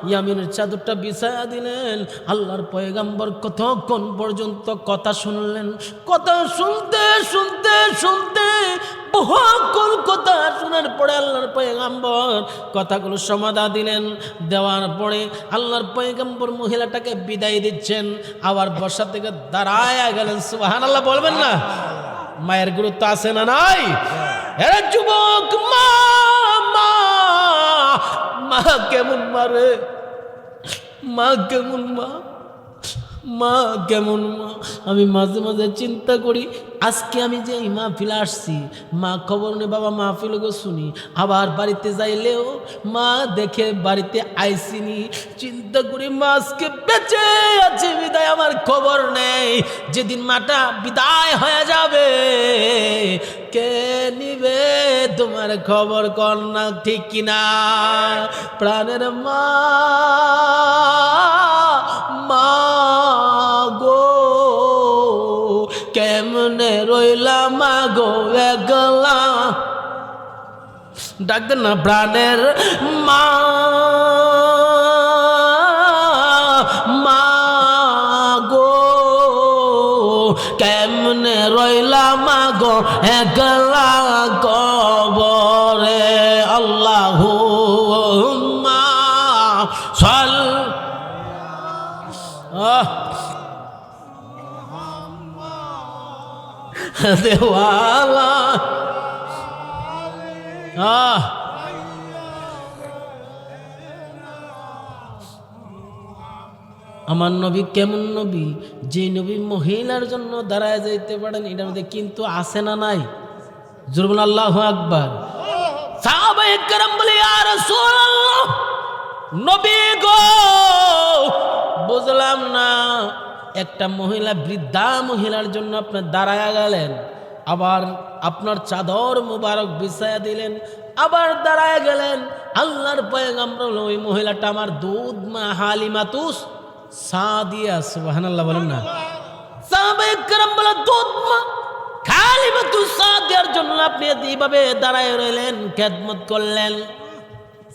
ইয়ামিনের চাদরটা বিছায়া দিলেন। আল্লাহর পয়গম্বর কতক্ষণ পর্যন্ত কথা শুনলেন। কথা শুনতে শুনতে শুনতে বহুক্ষণ কথা শোনার পরে আল্লাহর পয়গম্বর কথাগুলো সমাধা দিলেন। দেওয়ার পরে আল্লাহর পয়গম্বর মহিলাটাকে বিদায় দিচ্ছেন, আবার বসা থেকে দাঁড়ায় গেলেন। সুবহানাল্লাহ বলবেন না? মায়ের গুরুত্ব আছে না নাই? এরা যুবক, মা মা মা কেমন মারে, মা কেমন মা, মা কেমন মা। আমি মাঝে মাঝে চিন্তা করি, আজকে আমি যে এই মাহফিলে আসছি, মা খবর নেই, বাবা মাহফিলকে শুনি, আবার বাড়িতে যাইলেও মা দেখে বাড়িতে আইসিনি। চিন্তা করি মা আজকে বেঁচে আছে বিদায় আমার খবর নেই। যেদিন মাটা বিদায় হয়ে যাবে, কে নিবে তোমার খবর? কর না ঠিক কিনা? প্রাণের মা, মা গো কেমনে রইলা মা গো একলা? ডাক দেন না, প্রাণের মা, মা গো কেমনে রইলা মা গো একলা কবরে? আল্লাহুম্মা সাল দেওয়ালা। আমার নবী কেমন নবী? যে নবী মহিলার জন্য দাঁড়ায় যাইতে পারেন, এটার মধ্যে কিন্তু আছে না নাই? জোরে বলুন আল্লাহু আকবার। সাহাবায়ে কেরাম বলে, ইয়া রাসূলুল্লাহ, নবী গো বুঝলাম না, একটা মহিলা, বৃদ্ধা মহিলার জন্য আপনি দাঁড়ায়া গেলেন, আবার আপনার চাদর মুবারক বিছায়া দিলেন, আবার দাঁড়ায় গেলেন। আল্লাহর পয়গম্বর, ওই মহিলাটা আমার দুধ মা হালিমাতুস সাদিয়া। সুবহানাল্লাহ বলেন না? সাহাবায়ে কেরাম বলে, দুধ মা হালিমাতুস সাদিয়ার জন্য আপনি এইভাবে দাঁড়ায় রইলেন, খেদমত করলেন।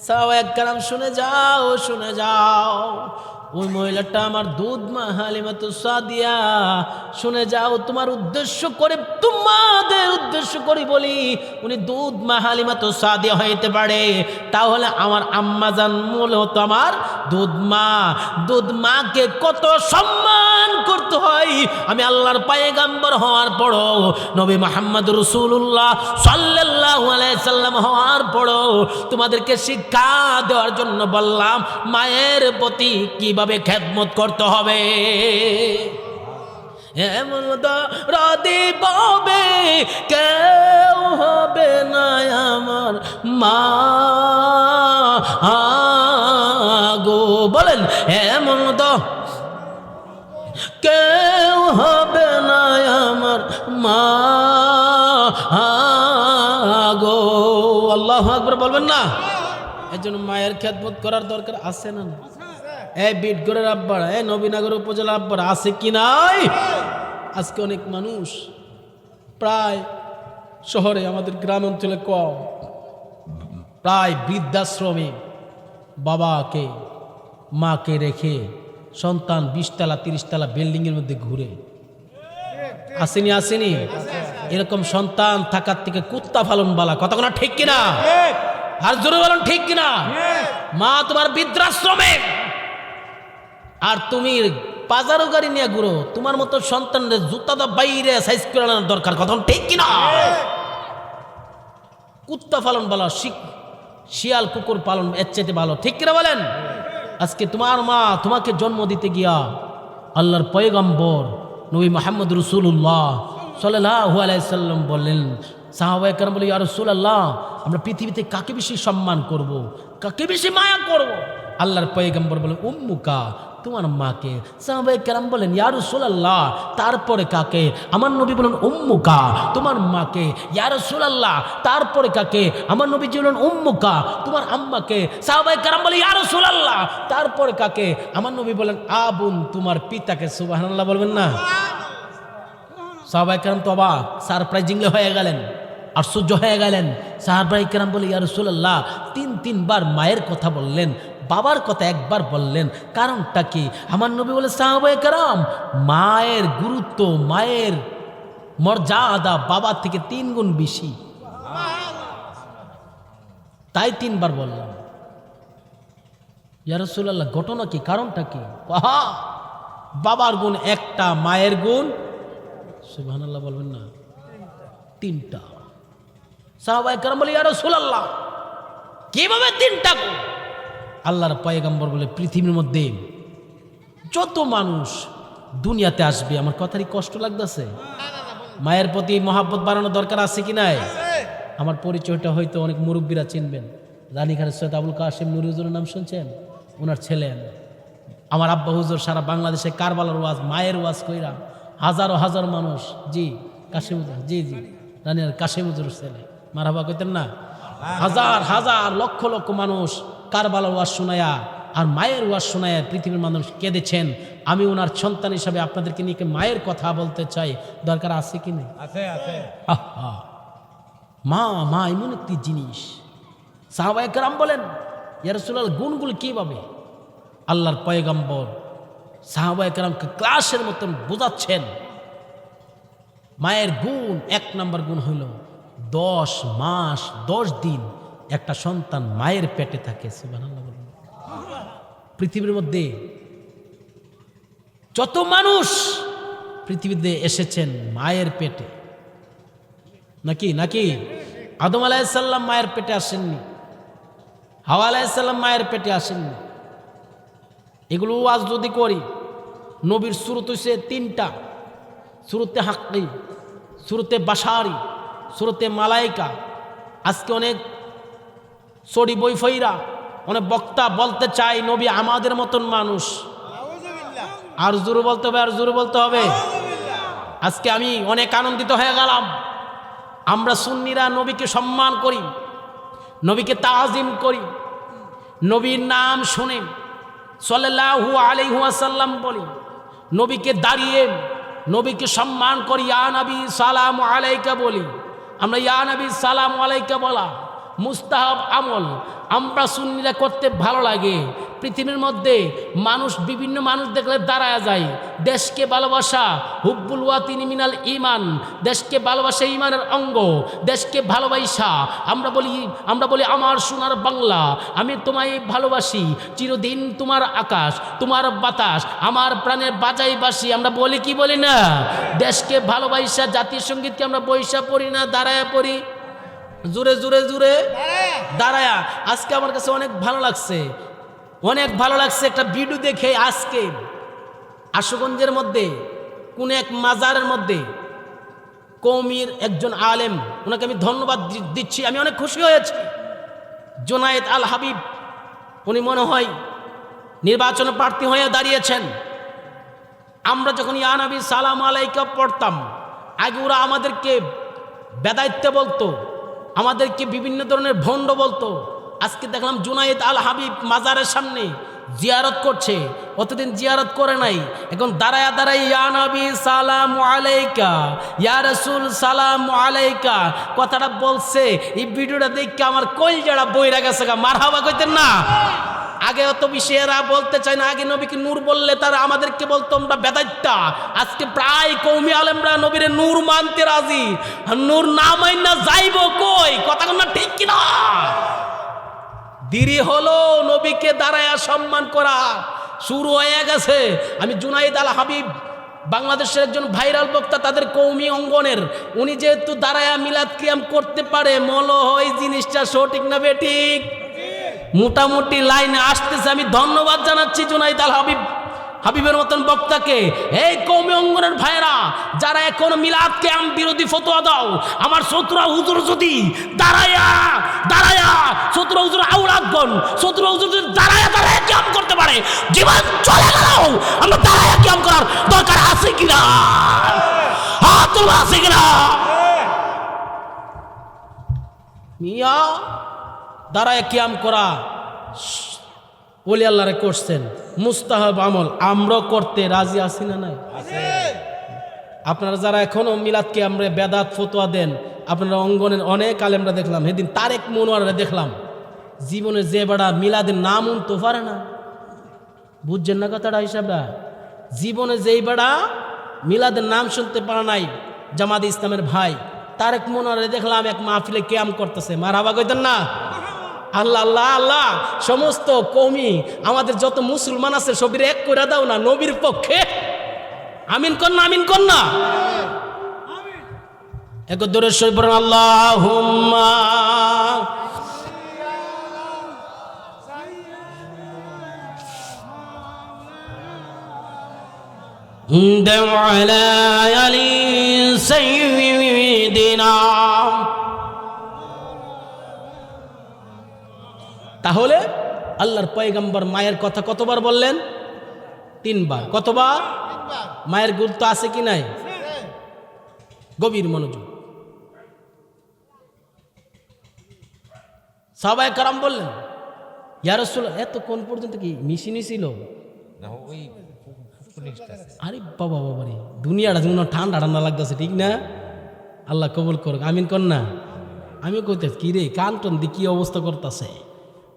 সাহাবায়ে কেরাম শুনে যাও, শুনে যাও, ওই মহিলাটা আমার দুধ মা হালিমাতুস সাদিয়া। শুনে যাও, তোমার উদ্দেশ্য করে, তোমাদের উদ্দেশ্য করে বলি, উনি দুধ মা হালিমাতুস সাদিয়া হইতে পারে, তাহলে আমার আম্মা জান মূলত আমার দুধ মা। দুধ মাকে কত সম্মান করতে হয়, আমি আল্লাহর পয়গম্বর হওয়ার পরও, নবী মুহাম্মদ রাসূলুল্লাহ সাল্লাল্লাহু আলাইহি সাল্লাম হওয়ার পরও তোমাদেরকে শিক্ষা দেওয়ার জন্য বললাম, মায়ের প্রতি কিভাবে খেদমত করতে হবে। এমন দরদি পাবে কেউ হবে না আমার মা গো। বলেন, এমন তো কেউ হবে না আমার মা গো। আল্লাহু আকবার বলবেন না? এর জন্য মায়ের খেদমত করার দরকার আছে না? এই বিটগড়ের আব্বার, এই নবীনগর উপজেলা আব্বার আছে কি নাই? আজকে অনেক মানুষ প্রায় শহরে, আমাদের গ্রাম অঞ্চলে কম, প্রায় বৃদ্ধাশ্রমে বাবাকে মাকে রেখে সন্তান 20 তলা 30 তলা বিল্ডিংয়ের মধ্যে ঘুরে। আসেনি? আসেনি? এরকম সন্তান থাকার থেকে কুত্তা পালন বালা। কথা কোনো ঠিক কিনা? আর জোরে বলুন ঠিক কিনা? মা তোমার বৃদ্ধাশ্রমে, আর তুমি বাজারও গাড়ি নিয়ে ঘুরো, তোমার মতো সন্তানদের জুতা দা বাইরে সাইজ করে আনার দরকার। কথা ঠিক কিনা? কুত্তা পালন ভালো, শিয়াল কুকুর পালন এর চাইতে ভালো, ঠিক কিনা বলেন? আজকে তোমার মা তোমাকে জন্ম দিতে গিয়া আল্লাহর পয়গম্বর নবী মুহাম্মদ রাসূলুল্লাহ সাল্লাল্লাহু আলাইহি সাল্লাম বললেন, সাহাবায়ে কেরাম বলে, ইয়া রাসূলুল্লাহ, আমরা পৃথিবীতে কাকে বেশি সম্মান করব, কাকে বেশি মায়া করব? আল্লাহর পয়গম্বর বলে, উম্মুকা, তোমার মাকে। সাহাবায়ে কেরাম বলেন, ইয়া রাসূলুল্লাহ, তারপরে কাকে? আমার নবী বলেন, উম্মুকা, তোমার মাকে। ইয়া রাসূলুল্লাহ, তারপরে কাকে? আমার নবীজি বলেন, উম্মুকা, তোমার আম্মাকে। সাহাবায়ে কেরাম বলে, ইয়া রাসূলুল্লাহ, তারপরে কাকে? আমার নবী বলেন, আবুন, তোমার পিতাকে। সুবহানাল্লাহ বলবেন না? সাহাবায়ে কেরাম তো অবাক, সারপ্রাইজিংলি হয়ে গেলেন, আশ্চর্য হয়ে গেলেন। সাহাবায়ে কেরাম বলে, ইয়া রাসূলুল্লাহ, তিনবার মায়ের কথা বললেন, বাবার কথা একবার বললেন, কারণটা কি? আমার নবী বলে, সাহাবায়ে কেরাম, মায়ের গুরুত্ব, মায়ের মর্যাদা বাবার থেকে 3 গুণ বেশি, তাই 3বার বললাম। ইয়া রাসূলুল্লাহ, ঘটনা কি, কারণটা কি? বাবার গুণ একটা, মায়ের গুণ, সুবহানাল্লাহ বলবেন না, 3টা। সাহাবায়ে কেরাম বলে, ইয়া রাসূলুল্লাহ, কিভাবে 3টা গুণ? আল্লাহর পয়গম্বর বলে, পৃথিবীর মধ্যে যত মানুষ দুনিয়াতে আসবে, আমার কথারই কষ্ট লাগতেছে, মায়ের প্রতি মহাব্বত বাড়ানো দরকার আছে কি নাই? আমার পরিচয়টা হয়তো অনেক মুরব্বীরা চিনবেন। রানীখানের সৈয়দ আবুল কাশেম নুরি হুজুরের নাম শুনছেন? ওনার ছেলে আমার আব্বা হুজুর সারা বাংলাদেশে কারবালার ওয়াজ, মায়ের ওয়াজ কইরা হাজারো হাজার মানুষ। জি কাশেম হুজুর, জি রানীর কাশেম হুজুরের ছেলে, মারহাবা কইতেন না? হাজার হাজার লক্ষ লক্ষ মানুষ কারবালার ওয়াজ শোনায়া আর মায়ের ওয়াজ শোনায়া পৃথিবীর মানুষ কেঁদেছেন। আমি ওনার সন্তান হিসাবে আপনাদেরকে নিয়ে মায়ের কথা বলতে চাই, দরকার আছে কি নেই? আছে আছে। মা এমন একটি জিনিস। সাহাবায়ে কেরাম বলেন, ইয়া রাসূলুল্লাহ, গুণগুলো কিভাবে? আল্লাহর পয়গম্বর সাহাবায়ে কেরামকে ক্লাসের মতন বোঝাচ্ছেন। মায়ের গুণ, 1 নম্বর গুণ হইল 10 মাস 10 দিন একটা সন্তান মায়ের পেটে থাকে। সুবহানাল্লাহ বলুন। পৃথিবীর মধ্যে যত মানুষ পৃথিবীতে এসেছেন মায়ের পেটে, নাকি আদম আলাইহিস সালাম মায়ের পেটে আসেননি, হাওয়া আলাইহিস সালাম মায়ের পেটে আসেননি। এগুলো আজ যদি করি, নবীর সূরত হইছে 3টা, সূরতে হাক্কি, সূরতে বাশারি, সূরতে মালাইকা। আজকে অনেক সরি বইফইরা, অনেক বক্তা বলতে চাই নবী আমাদের মতন মানুষ। আর জোরে বলতে হবে, আর জোরে বলতে হবে। আজকে আমি অনেক আনন্দিত হয়ে গেলাম। আমরা সুন্নিরা নবীকে সম্মান করি, নবীকে তাজিম করি, নবীর নাম শুনে সাল্লাল্লাহু আলাইহি ওয়াসাল্লাম বলি, নবীকে দাঁড়িয়ে নবীকে সম্মান করি, ইয়া নবী সালামু আলাইকা বলি। আমরা ইয়া নবী সালামু আলাইকা বলা মুস্তাহাব আমল, আমরা সুন্নিরা করতে ভালো লাগে। পৃথিবীর মধ্যে মানুষ, বিভিন্ন মানুষ দেখলে দাঁড়ায় যায়। দেশকে ভালোবাসা, হুব্বুল ওয়াতিনি মিনাল ঈমান, দেশকে ভালোবাসা ঈমানের অঙ্গ। দেশকে ভালোবাসা আমরা বলি আমার সোনার বাংলা, আমি তোমায় ভালোবাসি, চিরদিন তোমার আকাশ, তোমার বাতাস, আমার প্রাণের বাজাই বাসি। আমরা বলি কি বলি না? দেশকে ভালোবাসা, জাতীয় সঙ্গীতকে আমরা বৈশা পড়ি না, দাঁড়ায় পড়ি, জুড়ে জুড়ে জুড়ে দাঁড়ায়া। আজকে আমার কাছে অনেক ভালো লাগছে, অনেক ভালো লাগছে একটা ভিডিও দেখে। আজকে আশুগঞ্জের মধ্যে কোন এক মাজারের মধ্যে কওমির একজন আলেম, ওনাকে আমি ধন্যবাদ দিচ্ছি, আমি অনেক খুশি হয়েছি। জুনায়েদ আল হাবিব, উনি মনে হয় নির্বাচনে প্রার্থী হয়ে দাঁড়িয়েছেন। আমরা যখন ইয়া নবী সালাম আলাইকা পড়তাম, আগে ওরা আমাদেরকে বেদায়িত্ব বলতো, আমাদেরকে বিভিন্ন ধরনের ভণ্ড বলতো। আজকে দেখলাম জুনায়েদ আল হাবিব মাজারের সামনে জিয়ারত করছে, অতদিন জিয়ারত করে নাই, এখন দাঁড়ায় দাঁড়ায় ইয়া নবী সালামু আলাইকা, ইয়া রাসূল সালামু আলাইকা কথাটা বলছে। এই ভিডিওটা দেখে আমার কলজাটা বইরা গেছে, মারহাবা কইতেন না? আগে অত বেশি এরা বলতে চায় না, আগে নবীকে নূর বললে তারা আমাদেরকে বলতো আমরা বেদাইত্তা। আজকে প্রায় কওমি আলেমরা নবীরে নূর মানতে রাজি, নূর না মাইনা যাইব কই? কথা না ঠিক কিনা? দেরি হলো নবীকে দাঁড়ায়া সম্মান করা, শুরু হয়ে গেছে। আমি জুনায়েদ আল হাবিব বাংলাদেশের একজন ভাইরাল বক্তা তাদের কৌমি অঙ্গনের, উনি যেহেতু দাঁড়ায়া মিলাদ কিয়াম করতে পারে, মনে হয় জিনিসটা সঠিক না বেঠিক? মোটামুটি লাইনে আসতেছে। আমি ধন্যবাদ জানাচ্ছি জুনাইদ আল হাবিবের মতন বক্তাকে। এই কৌমি অঙ্গনের ভাইরা যারা এখন মিলাদ কিয়াম বিরোধী ফতোয়া দাও, আমার সতুরা হুজুর যদি দাঁড়ায়া সতুরা হুজুর আউলাদগণ সতুরা হুজুর যদি দাঁড়ায়া কিয়াম করতে পারে, জীবন চলে গেল, আমরা দাঁড়ায়া কিয়াম করার দরকার আছে কিনা? হাত আছে কিনা? মিয়া দাঁড়ায় কিয়াম করা ওলি আল্লাহরে করছেন, মুস্তাহাব আমল, আমরা করতে রাজি আছি না নাই? আপনারা যারা এখনো মিলাদকে আমরা বেদাত ফতোয়া দেন, আপনারা অঙ্গনের অনেক আলেমরা দেখলাম, সেদিন তারেক মনোয়ারে দেখলাম, জীবনে যে বেড়া মিলাদের নাম উনতে পারে না। বুঝছেন না কথাটা হিসাবটা? জীবনে যেই বেড়া মিলাদের নাম শুনতে পারে নাই, জামাত ইসলামের ভাই তারেক মনোয়ারে দেখলাম এক মাহফিলে কিয়াম করতেছে। মারহাবা কইতেন না? আল্লাহ আল্লাহ আল্লাহ, সমস্ত কওমি আমাদের যত মুসলমান আছে সবির এক করে দাও না নবীর পক্ষে। আমিন কর না, আমিন কর না। এক দূরে শরীফ পড়েন আল্লাহুম্মা دم على علي سيدنا। তাহলে আল্লাহর পয়গম্বর মায়ের কথা কতবার বললেন? 3 বার। কতবার? মায়ের গুরুত্ব আছে কি নাই? গভীর মনোযোগ। সাহাবায়ে কেরাম বললেন, ইয়া রাসূলুল্লাহ, এত কোন পর্যন্ত কি মিশিনি ছিল? আরে বাবা বাবা রে, দুনিয়াটা যেমন ঠান্ডা ঠান্ডা লাগতেছে, ঠিক না? আল্লাহ কবুল করুক, আমিন কর না। আমি কইতে কি রে, কান টন দি কি অবস্থা করতেছে?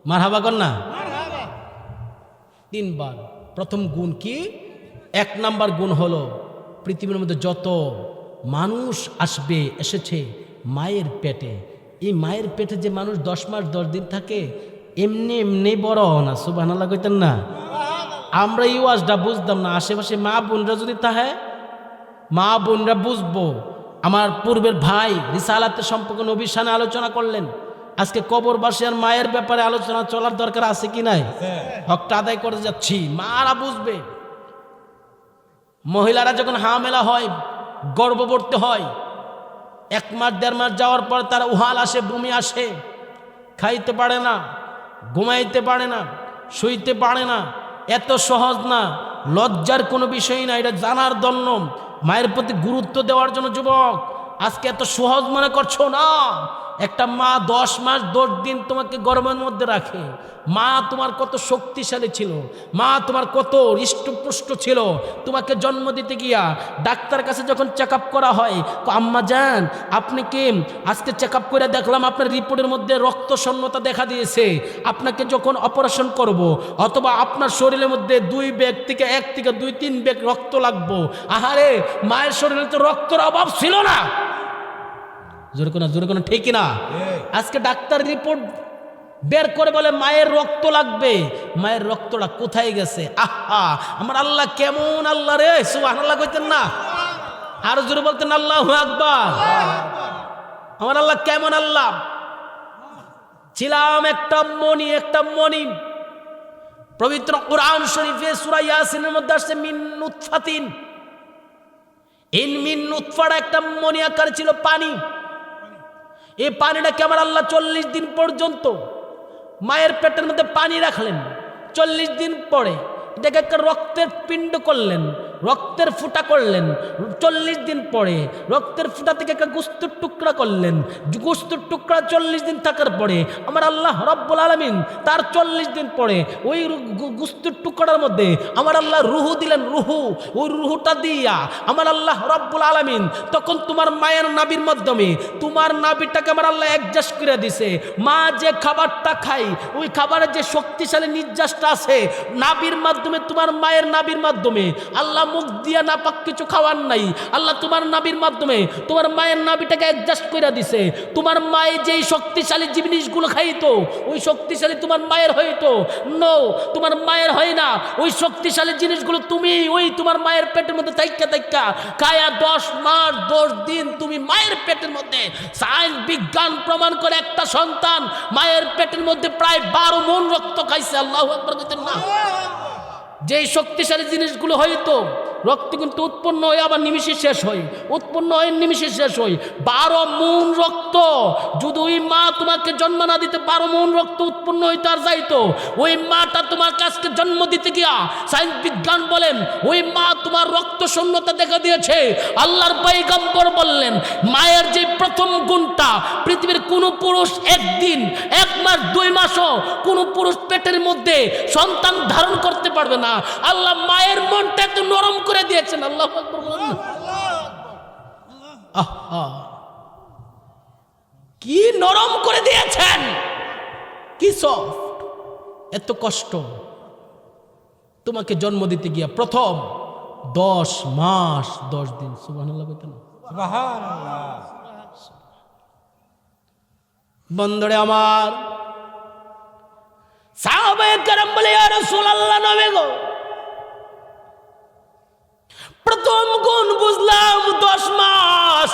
মারহাবা কর না। 3 বার। প্রথম গুণ কি? 1 নাম্বার গুণ হলো পৃথিবীর মধ্যে যত মানুষ আসবে এসেছে মায়ের পেটে, এই মায়ের পেটে যে মানুষ 10 মাস 10 দিন থাকে, এমনি এমনি বড় না। সুবহানাল্লাহ কইতেন না? আমরা এই ওয়াজটা বুঝতাম না, আশেপাশে মা বোনরা যদি তাহে মা বোনরা বুঝবো। আমার পূর্বের ভাই রিসালাতের সম্পর্কে নবীর সামনে আলোচনা করলেন, আজকে কবরবাসী আর মায়ের ব্যাপারে আলোচনা চলার দরকার আছে কি নাই? হকটা আদায় করে যাচ্ছি, মারা বুঝবে। মহিলারা যখন হামেলা হয়, গর্ভবতী হয়, 1 মাস 1.5 মাস যাওয়ার পর তার উহাল আসে, বমি আসে, খাইতে পারে না, ঘুমাইতে পারে না, শুইতে পারে না। এত সহজ না, লজ্জার কোনো বিষয় না, এটা জানার জন্য, মায়ের প্রতি গুরুত্ব দেওয়ার জন্য। যুবক, আজকে এত সহজ মনে করছো না। একটা মা 10 মাস 10 দিন তোমাকে গর্ভের মধ্যে রাখে। মা তোমার কত শক্তিশালী ছিল, মা তোমার কত হৃষ্টপুষ্ট ছিল। তোমাকে জন্ম দিতে গিয়া ডাক্তার কাছে যখন চেক আপ করা হয়, আম্মা যান আপনি কি আজকে চেক আপ করে দেখলাম আপনার রিপোর্টের মধ্যে রক্ত শূন্যতা দেখা দিয়েছে, আপনাকে যখন অপারেশন করব অথবা আপনার শরীরের মধ্যে 2 ব্যাগ থেকে 1 থেকে 2-3 ব্যাগ রক্ত লাগবো। আহারে, মায়ের শরীরে তো রক্তের অভাব ছিল না। জোরে কোনো ঠিক না? আজকে ডাক্তার রিপোর্ট বের করে বলে মায়ের রক্ত লাগবে। মায়ের রক্তটা কোথায় গেছে? আহা, আমার আল্লাহ কেমন আল্লাহ রে! সুবহানাল্লাহ কইতেন না? আর জোরে বলতেন আল্লাহু আকবার। আমার আল্লাহ কেমন আল্লাহ! ছিলাম একটা মনি। পবিত্র কুরআন শরীফে সূরা ইয়াসিনের মধ্যে আসছে মিন নুতফাতিন। মিন নুতফাটা একটা মনি আকার ছিল, পানি। এই পানিটাকে আমার আল্লাহ 40 দিন পর্যন্ত মায়ের পেটের মধ্যে পানি রাখলেন। 40 দিন পরে এটাকে একটা রক্তের পিণ্ড করলেন, রক্তের ফুটা করলেন। 40 দিন পরে রক্তের ফুটা থেকে একটা গোস্তের টুকরা করলেন। গোস্তের টুকরা 40 দিন থাকার পরে আমার আল্লাহ রব্বুল আলামিন তার 40 দিন পরে ওই গোস্তের টুকরার মধ্যে আমার আল্লাহ রুহু দিলেন। ওই রুহুটা দিয়া আমার আল্লাহ রব্বুল আলামিন তখন তোমার মায়ের নাভির মাধ্যমে তোমার নাভিটাকে আমার আল্লাহ অ্যাডজাস্ট করে দিছে। মা যে খাবারটা খায়, ওই খাবারের যে শক্তিশালী নির্যাসটা আছে নাভির মাধ্যমে, তোমার মায়ের নাভির মাধ্যমে আল্লাহ মুখ দিয়া নাপাক কিছু খাওয়ার নাই। আল্লাহ তোমার নাবির মাধ্যমে তোমার মায়ের নাবিটাকে অ্যাডজাস্ট করে দিছে। তোমার মায়ে যেই শক্তিশালী জিনিসগুলো খাইতো ওই শক্তিশালী তোমার মায়ের হইতো নো, তোমার মায়ের হয় না। ওই শক্তিশালী জিনিসগুলো তুমি ওই তোমার মায়ের পেটের মধ্যে থাইকা খায়া 10 মাস 10 দিন তুমি মায়ের পেটের মধ্যে। সায়েন্স বিজ্ঞান প্রমাণ করে একটা সন্তান মায়ের পেটের মধ্যে প্রায় 12 মণ রক্ত খাইছে। আল্লাহু আকবার বলতেন না? যেই শক্তিশালী জিনিসগুলো হয়তো রক্ত কিন্তু উৎপন্ন হয় আবার নিমিষে শেষ হয়, উৎপন্ন হয় নিমিষে শেষ হয়। 12 মণ রক্ত যদি ওই মা তোমাকে জন্ম না দিতে 12 মণ রক্ত উৎপন্ন হইতো আর যাইতো, ওই মাটা তোমার কাছকে জন্ম দিতে গিয়া সায়েন্স বিজ্ঞান বলেন ওই মা তোমার রক্ত শূন্যতা দেখা দিয়েছে। আল্লাহর পয়গম্বর বললেন মায়ের যে প্রথম গুণটা পৃথিবীর কোনো পুরুষ একদিন 1 মাস 2 মাসও কোনো পুরুষ পেটের মধ্যে সন্তান ধারণ করতে পারবে না। আল্লাহ মায়ের মনটা এত নরম করে দিয়েছেন। আল্লাহু আকবার বলুন। আহা, কি নরম করে দিয়েছেন, কি সফট। এত কষ্ট তোমাকে জন্ম দিতে গিয়া প্রথম 10 মাস 10 দিন। সুবহানাল্লাহ বলতেন। সুবহানাল্লাহ। বন্ধুরে আমার, সাহাবায়ে কেরাম বলে ইয়া রাসূলুল্লাহ, নবী গো প্রথম গুণ বুঝলাম 10 মাস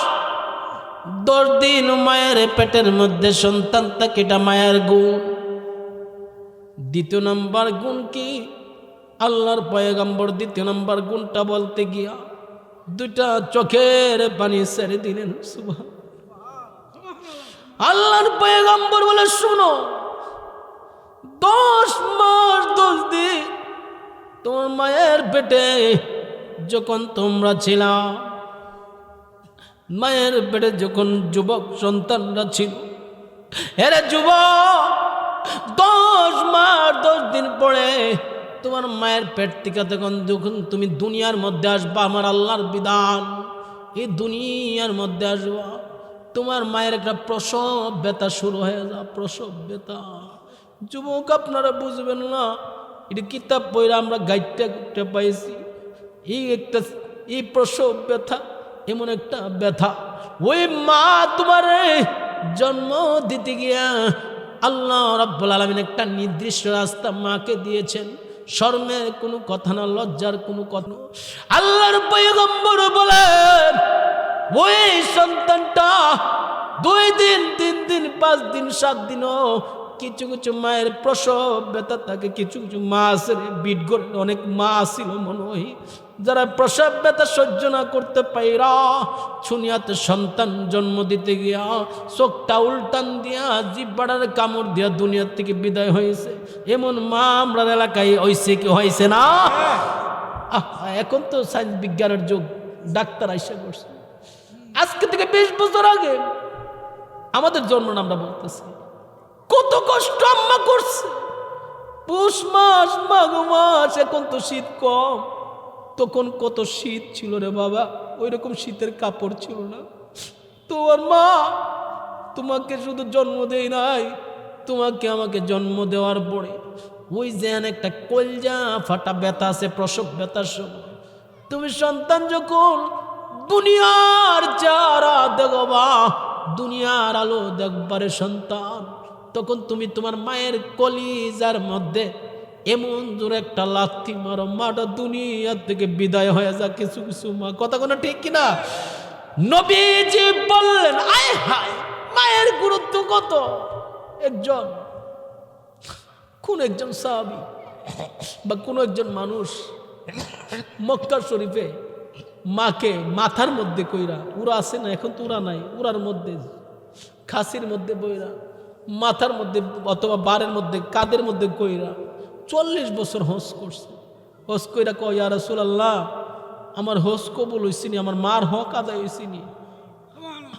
10 দিন মায়ের পেটের মধ্যে সন্তান থাকে, এটা মায়ের গুণ। দ্বিতীয় নম্বর গুণ কি? আল্লাহর পয়গম্বর দ্বিতীয় নম্বর গুণটা বলতে গিয়া 2টা চোখের পানি ছেড়ে দিলেন। সুবহান। আল্লাহর পয়গম্বর বলে শুনো, 10 মাস 10 দিন তোমার মায়ের পেটে যখন তোমরা ছিলা, মায়ের পেটে যখন যুবক সন্তানরা ছিল, এরে যুবক 10 মাস 10 দিন পরে তোমার মায়ের পেট থেকে যখন তুমি দুনিয়ার মধ্যে আসবা, আমার আল্লাহর বিধান, এই দুনিয়ার মধ্যে আসবা, তোমার মায়ের একটা প্রসব ব্যথা শুরু হয়ে যা। প্রসব ব্যথা যুবক আপনারা বুঝবেন না, এটা কিতাব বইরা আমরা গাইডটা পাইছি। এই প্রসব ব্যথা এমন একটা ব্যথা, ওই মা তোমার জন্ম দিতে গিয়া আল্লাহ রাব্বুল আলামিন একটা নির্দিষ্ট রাস্তা মাকে দিয়েছেন। শরমের কোনো কথা না, লজ্জার কোনো কথা। আল্লাহর পয়গম্বর বলেন ওই সন্তানটা 2 দিন 3 দিন 5 দিন 7 দিনও কিছু কিছু মায়ের প্রসব ব্যথা থাকে। কিছু কিছু মা আছে বিট করে, অনেক মা ছিল মনে হয় যারা প্রসব ব্যথা সহ্য না করতে পাইরা ছুনিয়াতে সন্তান জন্ম দিতে গিয়া চোখটা উল্টান দিয়া জিহ্বার কামড় দিয়া দুনিয়ার থেকে বিদায় হয়েছে। এমন মা আমরা এলাকায় হয়েছে কি হয়েছে না? এখন তো সায়েন্স বিজ্ঞানের যুগ, ডাক্তার আইসা করছে। আজকে থেকে 20 বছর আগে আমাদের জন্ম আমরা বলতেছি কত কষ্ট আম্মা করছে। পৌষ মাস মাঘ মাস, এখন তো শীত কম, তখন কত শীত ছিল রে বাবা, ওই রকম শীতের কাপড় ছিল না। তোমার মা তোমাকে শুধু জন্ম দেয় নাই, তোমাকে আমাকে জন্ম দেওয়ার পরে ওই যেন একটা কলজা ফাটা ব্যথা আছে প্রসব ব্যথার সময়, তুমি সন্তান যখন দুনিয়ার যারা দেখবা, দুনিয়ার আলো দেখবারে সন্তান, তখন তুমি তোমার মায়ের কলিজার মধ্যে এমন জোরে একটা লাথি মারো, মাটা দুনিয়ার থেকে বিদায় হয়ে যা। কিছু কিছু মা, কথা কোনো ঠিক কিনা? নবীজি বললেন আয় হায় মায়ের গুরুত্ব কত। কোন একজন সাহাবী বা কোন একজন মানুষ মক্কা শরীফে মাকে মাথার মধ্যে কইরা, উড়া আছে না, এখন তো উড়া নাই, উড়ার মধ্যে খাসির মধ্যে বইরা, মাথার মধ্যে অথবা বারের মধ্যে কাদের মধ্যে কইরা 40 বছর হজ করছে। হজ কইরা কয় ইয়া রাসূলুল্লাহ, আমার হজ কবুল হইছিনি, আমার মার হক আদায় হইছিনি।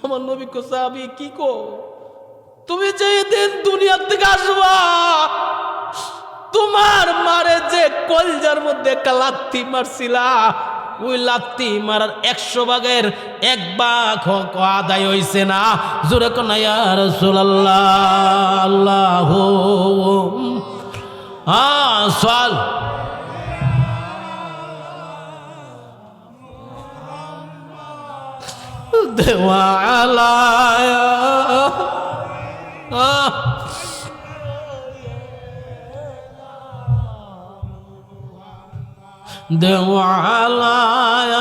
আমার নবী কো সাহাবী কি কো, তুমি যে দিন দুনিয়ার থেকে আসবা তোমার মারে যে কলজার মধ্যে একটা লাথি মারছিলা, ওই লাথি মারার 100 ভাগের 1 ভাগ হক আদায় হইছে না। জোরে কোন ইয়া রাসূলুল্লাহ, আল্লাহু সাল দেওয়ালায় দেওয়ালায়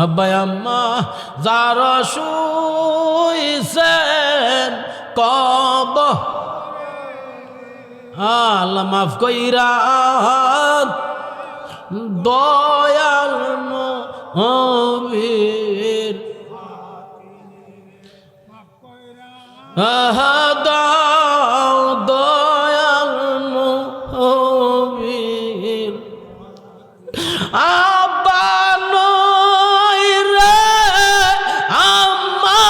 আব্বা আম্মা যারা শুইছেন কব আল্লাহ মাফ কইরা দয়াল নবীর দাও দয়াল নবীর আব্বা নয় রে আম্মা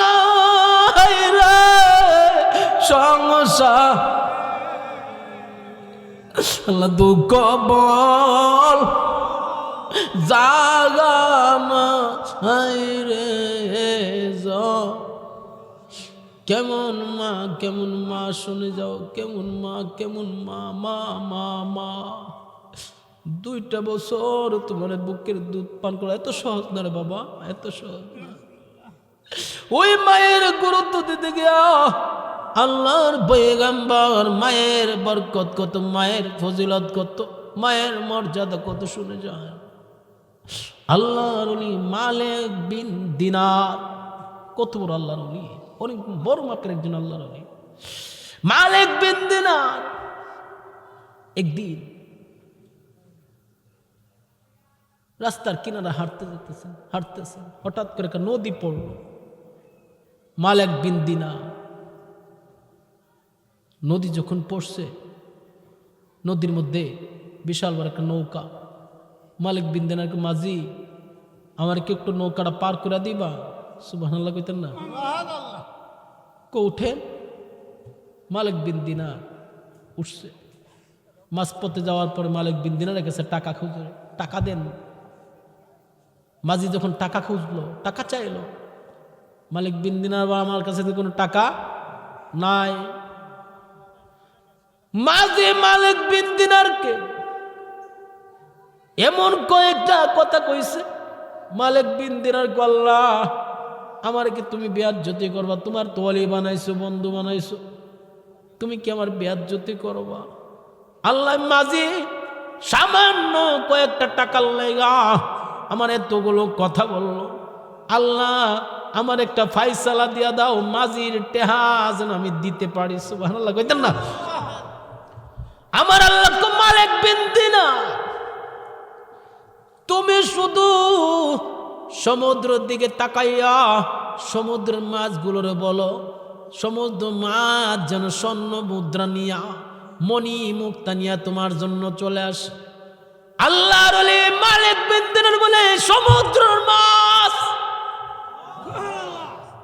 নয় রে সংসার আল্লাহ দুঃখ বল জাগানা রে কেমন মা শুনে যাও কেমন মা মা মা মা 2টা বছর তোমার বুকের দুধ পান করা এত সহজ না রে বাবা, এত সহজ না। ওই মায়ের গুরুত্ব দিতে গিয়া আল্লাহর পয়গম্বর মায়ের বরকত কত, মায়ের ফজিলত কত, মায়ের মর্যাদা কত শুনে যায়। আল্লাহর ওলি মালিক বিন দিনার, কত বড় আল্লাহর ওলি, অনেক বড় মাপের একজন আল্লাহর ওলি। মালিক বিন দিনার একদিন রাস্তার কিনারে হাঁটতেছেন, হঠাৎ করে একটা নদী পড়ল। মালিক বিন দিনার নদী যখন পড়ছে, নদীর মধ্যে বিশাল বড় একটা নৌকা। মালিক বিন দিনার মাঝি, আমার কি একটু নৌকাটা পার করে দিবা? সুবহানাল্লাহ কইতেন না? উঠেন। মালিক বিন দিনার উঠছে। মাঝপথে যাওয়ার পরে মালিক বিন দিনারের কাছে টাকা খুঁজে, টাকা দেন। মাঝি যখন টাকা খুঁজলো, টাকা চাইলো, মালিক বিন দিনার বা আমার কাছে কোনো টাকা নাই। মাঝি মালিক বিন দিনারকে এমন কয়েকটা কথা কইছে। মালিক বিন দিনার আল্লাহ আমার কি তুমি বেয়াজ্জতি করবা? তোমার তো ওলি বানাইছো, বন্ধু বানাইছো, তুমি কি আমার বেয়াজ্জতি করবা? আল্লাহ মাঝি সামান্য কয়েকটা টাকার লাইগা আমার এতগুলো কথা বললো। আল্লাহ আমার একটা ফাইসালা দিয়া দাও, মাঝির টেহা যেন আমি দিতে পারি। সুবহানাল্লাহ কইতেন না? আমার আল্লাহ তো মালিক বিন দিনার, তুমি শুধু সমুদ্রের দিকে তাকাইয়া সমুদ্রের মাছগুলোরে বলো, সমুদ্র মাছ যেন স্বর্ণ মুদ্রা নিয়া, মণি মুক্তা নিয়া তোমার জন্য চলে আসে। আল্লাহর ওলি মালিক বিন দিনার বলে, সমুদ্রের মাছ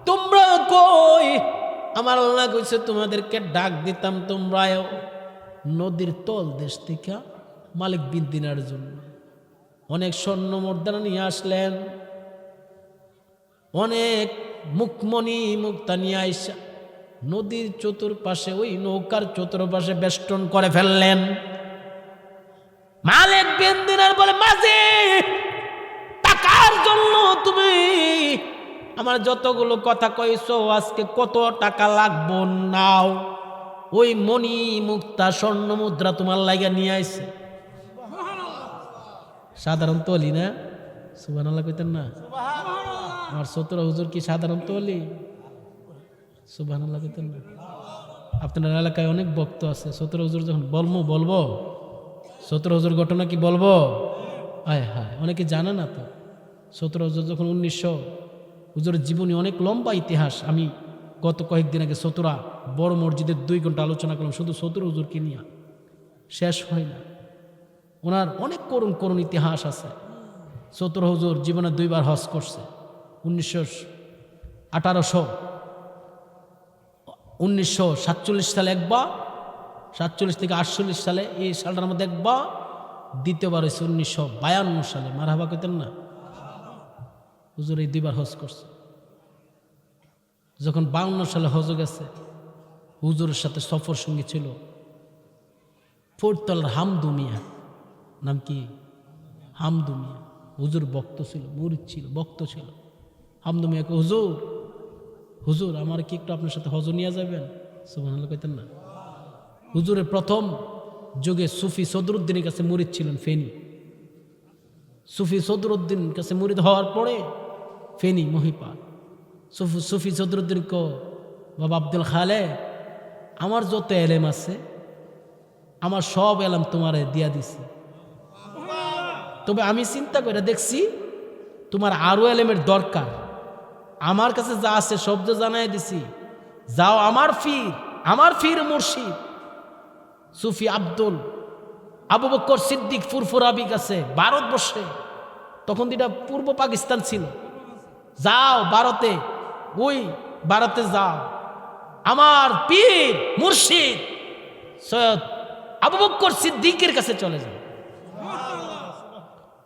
তোমরা কই? আমার আল্লাহ কইছে তোমাদেরকে ডাক দিতাম, তোমরাও নদীর তল দেশ থেকে মালিক বিন দিনার জন্য অনেক স্বর্ণ মুদ্রা নিয়ে আসলেন, অনেক মুখমণি মুক্তা নিয়ে আইসা নদীর চতুর্পাশে, ওই নৌকার চতুর্পাশে বেষ্টন করে ফেললেন। মালিক বিন দিনার বলে, মাঝি টাকার জন্য তুমি আমার যতগুলো কথা কইছো, আজকে কত টাকা লাগবো নাও। ওই মণি মুক্তা স্বর্ণ মুদ্রা তোমার লাগা নিয়ে আইছে। সাধারণ তলি না? সুবহানাল্লাহ কইতেন না? আমার 17 হুজুর কি সাধারণ তলি? সুবহানাল্লাহ কইতেন না? আপনার এলাকায় অনেক ভক্ত আছে। 17 হুজুর যখন বলবো 17 হুজুর ঘটনা কি বলবো? হায় হায়, অনেকে জানে না তো। 17 হুজুর যখন 1900, হুজুরের জীবনী অনেক লম্বা ইতিহাস। আমি গত কয়েকদিন আগে 17 বড় মসজিদের 2 ঘন্টা আলোচনা করলাম শুধু 17 হুজুরকে নিয়ে, শেষ হয় না। ওনার অনেক করুণ ইতিহাস আছে। 17 হুজুর জীবনে 2 বার হজ করছে। 1947 সালে একবার, 47 থেকে 48 সালে, এই সালটার মধ্যে একবার, দ্বিতীয়বার হয়েছে 1952 সালে। মারহাবা কইতেন না? হুজুর এই 2 বার হজ করছে। যখন 52 সালে হজ গেছে, হুজুরের সাথে সফর সঙ্গী ছিল ফোরতলার হামদু মিয়া, নাম কি? হামদু মিয়া। হুজুর বক্ত ছিল, মুরিদ ছিল, বক্ত ছিল। হামদু মিয়াকে, হুজুর হুজুর আমার কি একটু আপনার সাথে হজ নিয়ে যাবেন? সুবহানাল্লাহ কইতেন না। হুজুরের প্রথম যুগে সুফি সদরুদ্দিনের কাছে মুরিদ ছিলেন ফেনী। সুফি সদরুদ্দিন কাছে মুরিদ হওয়ার পরে ফেনী মহিপাল সুফি সদরুদ্দিন কো, বাবা আব্দুল খালে, আমার যত এলেম আছে আমার সব এলাম তোমারে দিয়া দিছি, তবে আমি চিন্তা করে দেখছি তোমার আরো এলেমের দরকার। আমার কাছে যা আছে সব তো জানাই দিছি, যাও আমার ফির মুর্শিদ সুফি আবু বকর সিদ্দিক ফুরফুরাবি কাছে, ভারতবর্ষে তখন যেটা পূর্ব পাকিস্তান ছিল, যাও ভারতে যাও, আমার পীর মুর্শিদ সৈয়দ আবু বকর সিদ্দিকের কাছে চলে যাও।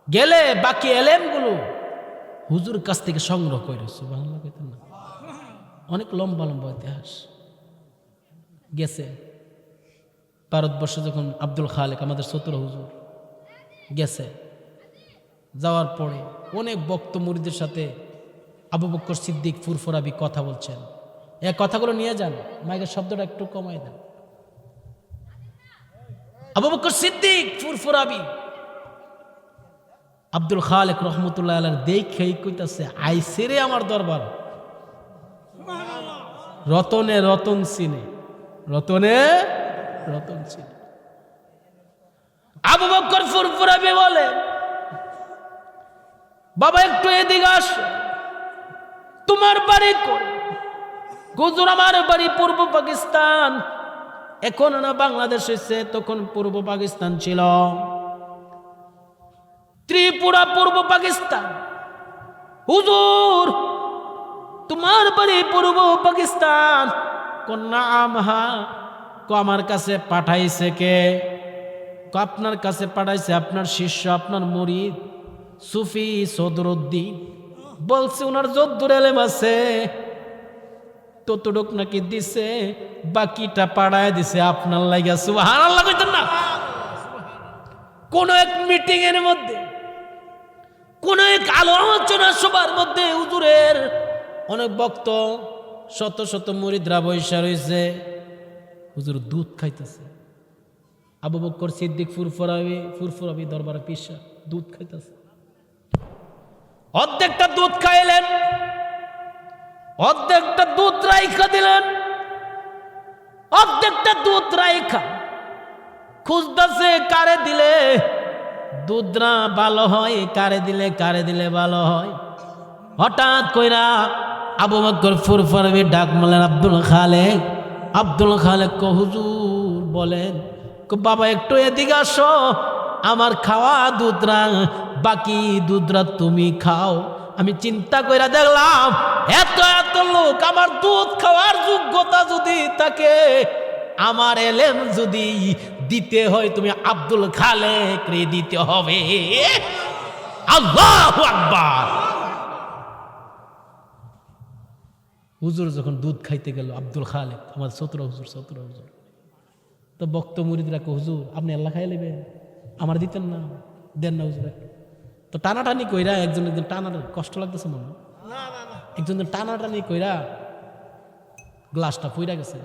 গেলে বাকি এলেমগুলো হুজুর কাছ থেকে সংগ্রহ করে। সুবহানাল্লাহ কইতেন না। অনেক লম্বা লম্বা ইতিহাস গেছে। ভারতবর্ষে যখন আব্দুল খালেক আমাদের সতর হুজুর গেছে, যাওয়ার পরে অনেক বক্ত মুরিদের সাথে আবু বকর সিদ্দিক ফুরফুরাবি কথা বলছেন। এই কথাগুলো নিয়ে যান, মাইকের শব্দটা একটু কমাই দেন। আবু বকর সিদ্দিক ফুরফুরাবি আব্দুল খালেক রহমতুল্লাহ আলাইহির দেখেই কইতাছে, আইছে রে আমার দরবার, রতনে রতন চিনে, রতনে রতন চিনে। আবু বকর ফুরফুরাবি বলে, বাবা একটু এদিকে আস, তোমার বাড়ি কই? হুজুর আমার বাড়ি পূর্ব পাকিস্তান, এখন না বাংলাদেশ হয়েছে, তখন পূর্ব পাকিস্তান ছিল, ত্রিপুরা পূর্ব পাকিস্তান। হুজুর তোমার বাড়ি পূর্ব পাকিস্তান? কন্যা আমহা। আমার কাছে পাঠাইছে কে? আপনার কাছে পাঠাইছে আপনার শিষ্য, আপনার মুরিদ সুফি সদরুদ্দিন। বলছে ওনার যদ্দুর এলেম আছে ততটুক নাকি দিছে, বাকিটা পাড়ায় দিছে আপনার লাগা। সুবহানাল্লাহ কইতেন না। কোন এক মিটিং এর মধ্যে, কোন এক আলোচনা সভার মধ্যে হুজুরের অনেক বক্ত, শত শত মুরিদরা বৈশা রয়েছে, হুজুর দুধ খাইতেছে। আবু বকর সিদ্দিক ফুরফুরাবি দরবারে পিসা দুধ খাইতেছে। অর্ধেকটা দুধ খাইলেন, অর্ধেকটা দুধ রাইখা দিলেন, অর্ধেকটা দুধ রাইখা খুঁজতেছে কারে দিলে দুধরা ভালো হয়, কারে দিলে ভালো হয়। হঠাৎ কইরা আবু বকর ফুরফুরাবি ডাক মারলেন আব্দুল খালেক কো, হুজুর বলেন। বাবা একটু এদিকে আসো, আমার খাওয়া দুধরা, বাকি দুধরা তুমি খাও। আমি চিন্তা কইরা দেখলাম এত এত লোক, আমার দুধ খাওয়ার যোগ্যতা যদি থাকে, আমার এলেম যদি দিতে হয়, তুমি আব্দুল খালেক রে দিতে হবে। আল্লাহু আকবার। হুজুর যখন দুধ খাইতে গেল, আব্দুল খালেক আমার সতর হুজুর তো বক্ত মুরিদরা কো, হুজুর আপনি আল্লাহ খাই নেবেন, আমার দিতেন না, দেন না হুজুর। তো টানাটানি কইরা একজন টানাটা কষ্ট লাগতেছে মনে, একজন টানাটানি কইরা গ্লাসটা ফইরা গেছে,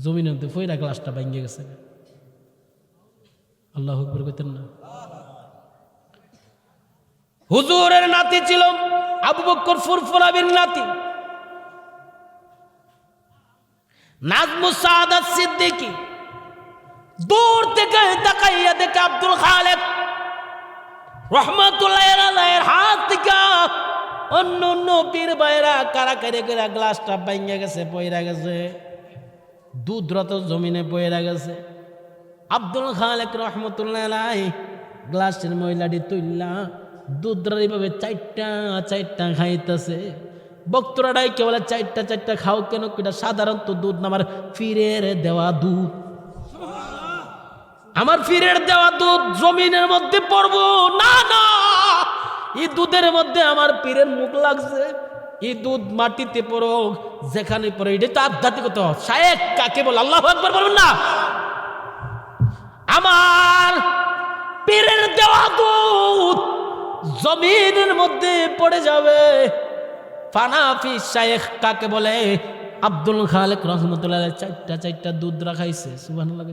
জমিনের মধ্যে ফইরা গ্লাসটা ভাঙ্গে গেছে। আল্লাহু আকবার কইতেন না। হুজুরের নাতি ছিল আবু বকর ফুরফুরাবির নাতি নাজমুস সাআদাত সিদ্দিকী। দূর থেকে তাকাইয়া দেখে আব্দুল খালেক রহমাতুল্লাহ আলাইহির হাত থেকে অন্য অন্য পীর ভাইরা কারাকারি করে গ্লাসটা ভাঙ্গে গেছে, পয়রা গেছে, দুধ রত জমিনে পয়রা গেছে। আব্দুল খালেক রহমতুল্লাহ আলাইহি গ্লাসের ময়লাটি তুললা দুধরা এইভাবে চারটা খাইতেছে। বক্তরা ডাইকে বলে, চারটা খাও কেন? এটা সাধারণত দুধ না, আমার ফিরের দেওয়া দুধ, আমার ফিরের দেওয়া দুধ জমিনের মধ্যে পড়বো না। এই দুধের মধ্যে আমার পীরের মুখ লাগছে, এই দুধ মাটিতে পড়ো, যেখানে পড়ে। এটা তো আধ্যাত্মিকতা। শায়েখ কাকে বলে? আল্লাহু আকবার বলবেন না। আমার পীরের দেওয়া দুধ জমিনের মধ্যে পড়ে যাবে। ফানাফি শায়েখ কাকে বলে? আব্দুল খালেক রহমতুল্লাহ চারটা দুধ রাখাইছে। সুবহানাল্লাহ।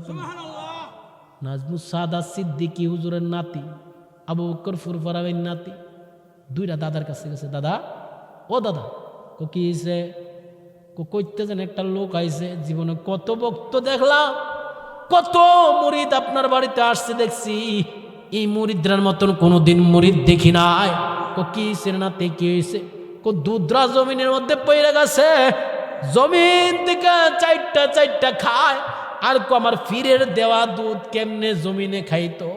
নাজমুস সাদাত সিদ্দিকী হুজুরের নাতি, আবু বকর ফুরফুরাবের নাতি, দুইটা দাদার কাছে গেছে। দাদা, ও দাদা, কি হয়েছে? কইতে যেন একটা লোক আইছে, জীবনে কত ভক্ত দেখলাম, কত মুরিদ আপনার বাড়িতে আসছে দেখছি, এই মুরিদদের মতন কোনোদিন মুরিদ দেখি নাই। কি হয়েছে নাতে? কি হয়েছে? দুধরা জমিনের মধ্যে পড়ে গেছে, জমিন থেকে চারটা খায়। আর আমার ফিরের দেওয়া দুধ কেমনে জমিনে খাইতো?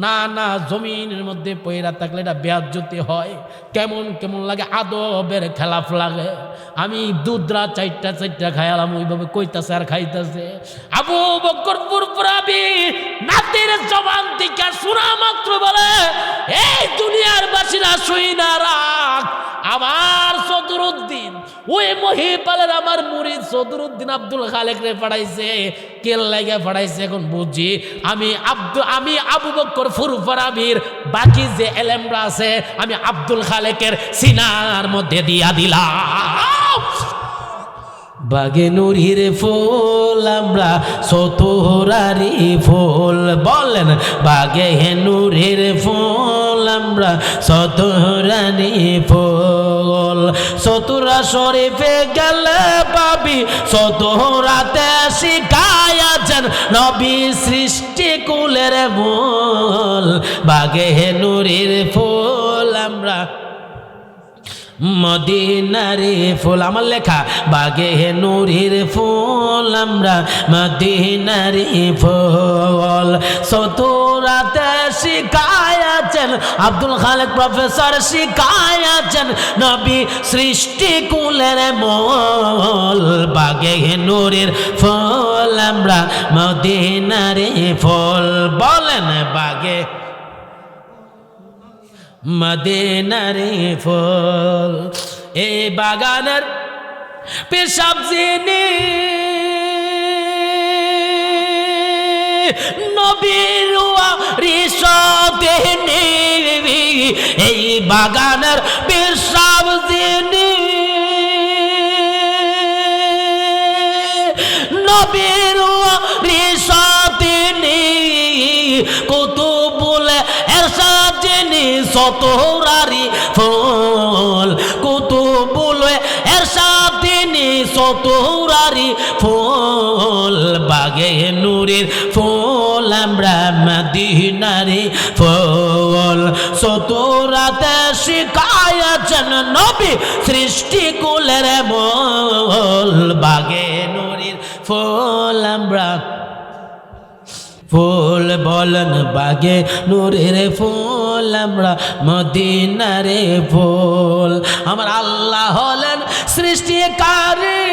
না না, জমিনের মধ্যে পয়রা থাকলে এটা বেয়াজ্জতি হয়, কেমন কেমন লাগে, আদবের খেলাফ লাগে। আমি দুধরা চারটা খাইলাম, ওইভাবে কইতাছে আর খাইতাছে। আবু বকর ফুরফুরাবি নাতির জবান থেকে শোনা মাত্র বলে, এই দুনিয়ার বাসীরা শুই না রাখ, আমার সদরুদ্দিন ওই মহিপালের আমার মুরিদ সদরুদ্দিন আব্দুল খালেক রে পাঠাইছে। কেল লাগে পাঠাইছে এখন বুঝি। আমি আবু বকর ফুরফুরাবির বাকি যে এলেমরা আছে আমি আব্দুল খালেকের সিনার মধ্যে দিয়া দিলাম। বাগে নুরির ফুল আমরা সতোরারি ফুল, বলেন বাগে নুরির ফুল আমরা সতোরারি ফুল। সতুরা শরীফে গেলে পাবি সতোরাতে শিখায়াছেন নবী সৃষ্টি কুলের মূল। বাগে নুরির ফুল আমরা মদিনারে ফুল, আমার লেখা বাগে নুরির ফুল আমরা মদিনারে ফুল। সতুরাতে শিখায়াছেন আব্দুল খালেক প্রফেসর, শিখায়াছেন নবী সৃষ্টি কুলের মূল। বাগে নুরির ফুল আমরা মদিনারে ফুল, বলেন বাগে মদিনারে ফুল। এই বাগানের পেশাব যিনি নবীর রিশতেনি, এই বাগানের পেশাব যিনি নবীর রিশতেনি, কুতুবুল এরশাদ যিনি সতোরারি ফুল, কুতুবুল এরশাদ যিনি সতোরারি ফুল। বাগে নুরির ফুল আমরা মদিনারে ফুল। সতোরাতে শিখায়াছেন নবী সৃষ্টি কুলের মূল। বাগে নুরির ফুল আমরা ফুল, বলেন বাগে নুরের ফুল আমরা মদিনারে ফুল। আমার আল্লাহ হলেন সৃষ্টিকারী,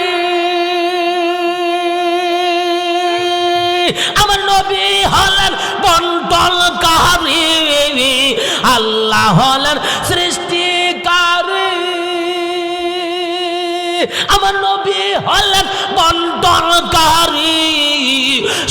আমার নবী হলেন বন্টনকারী। আল্লাহ হলেন সৃষ্টিকারী, আমার নবী হলেন বন্টনকারী।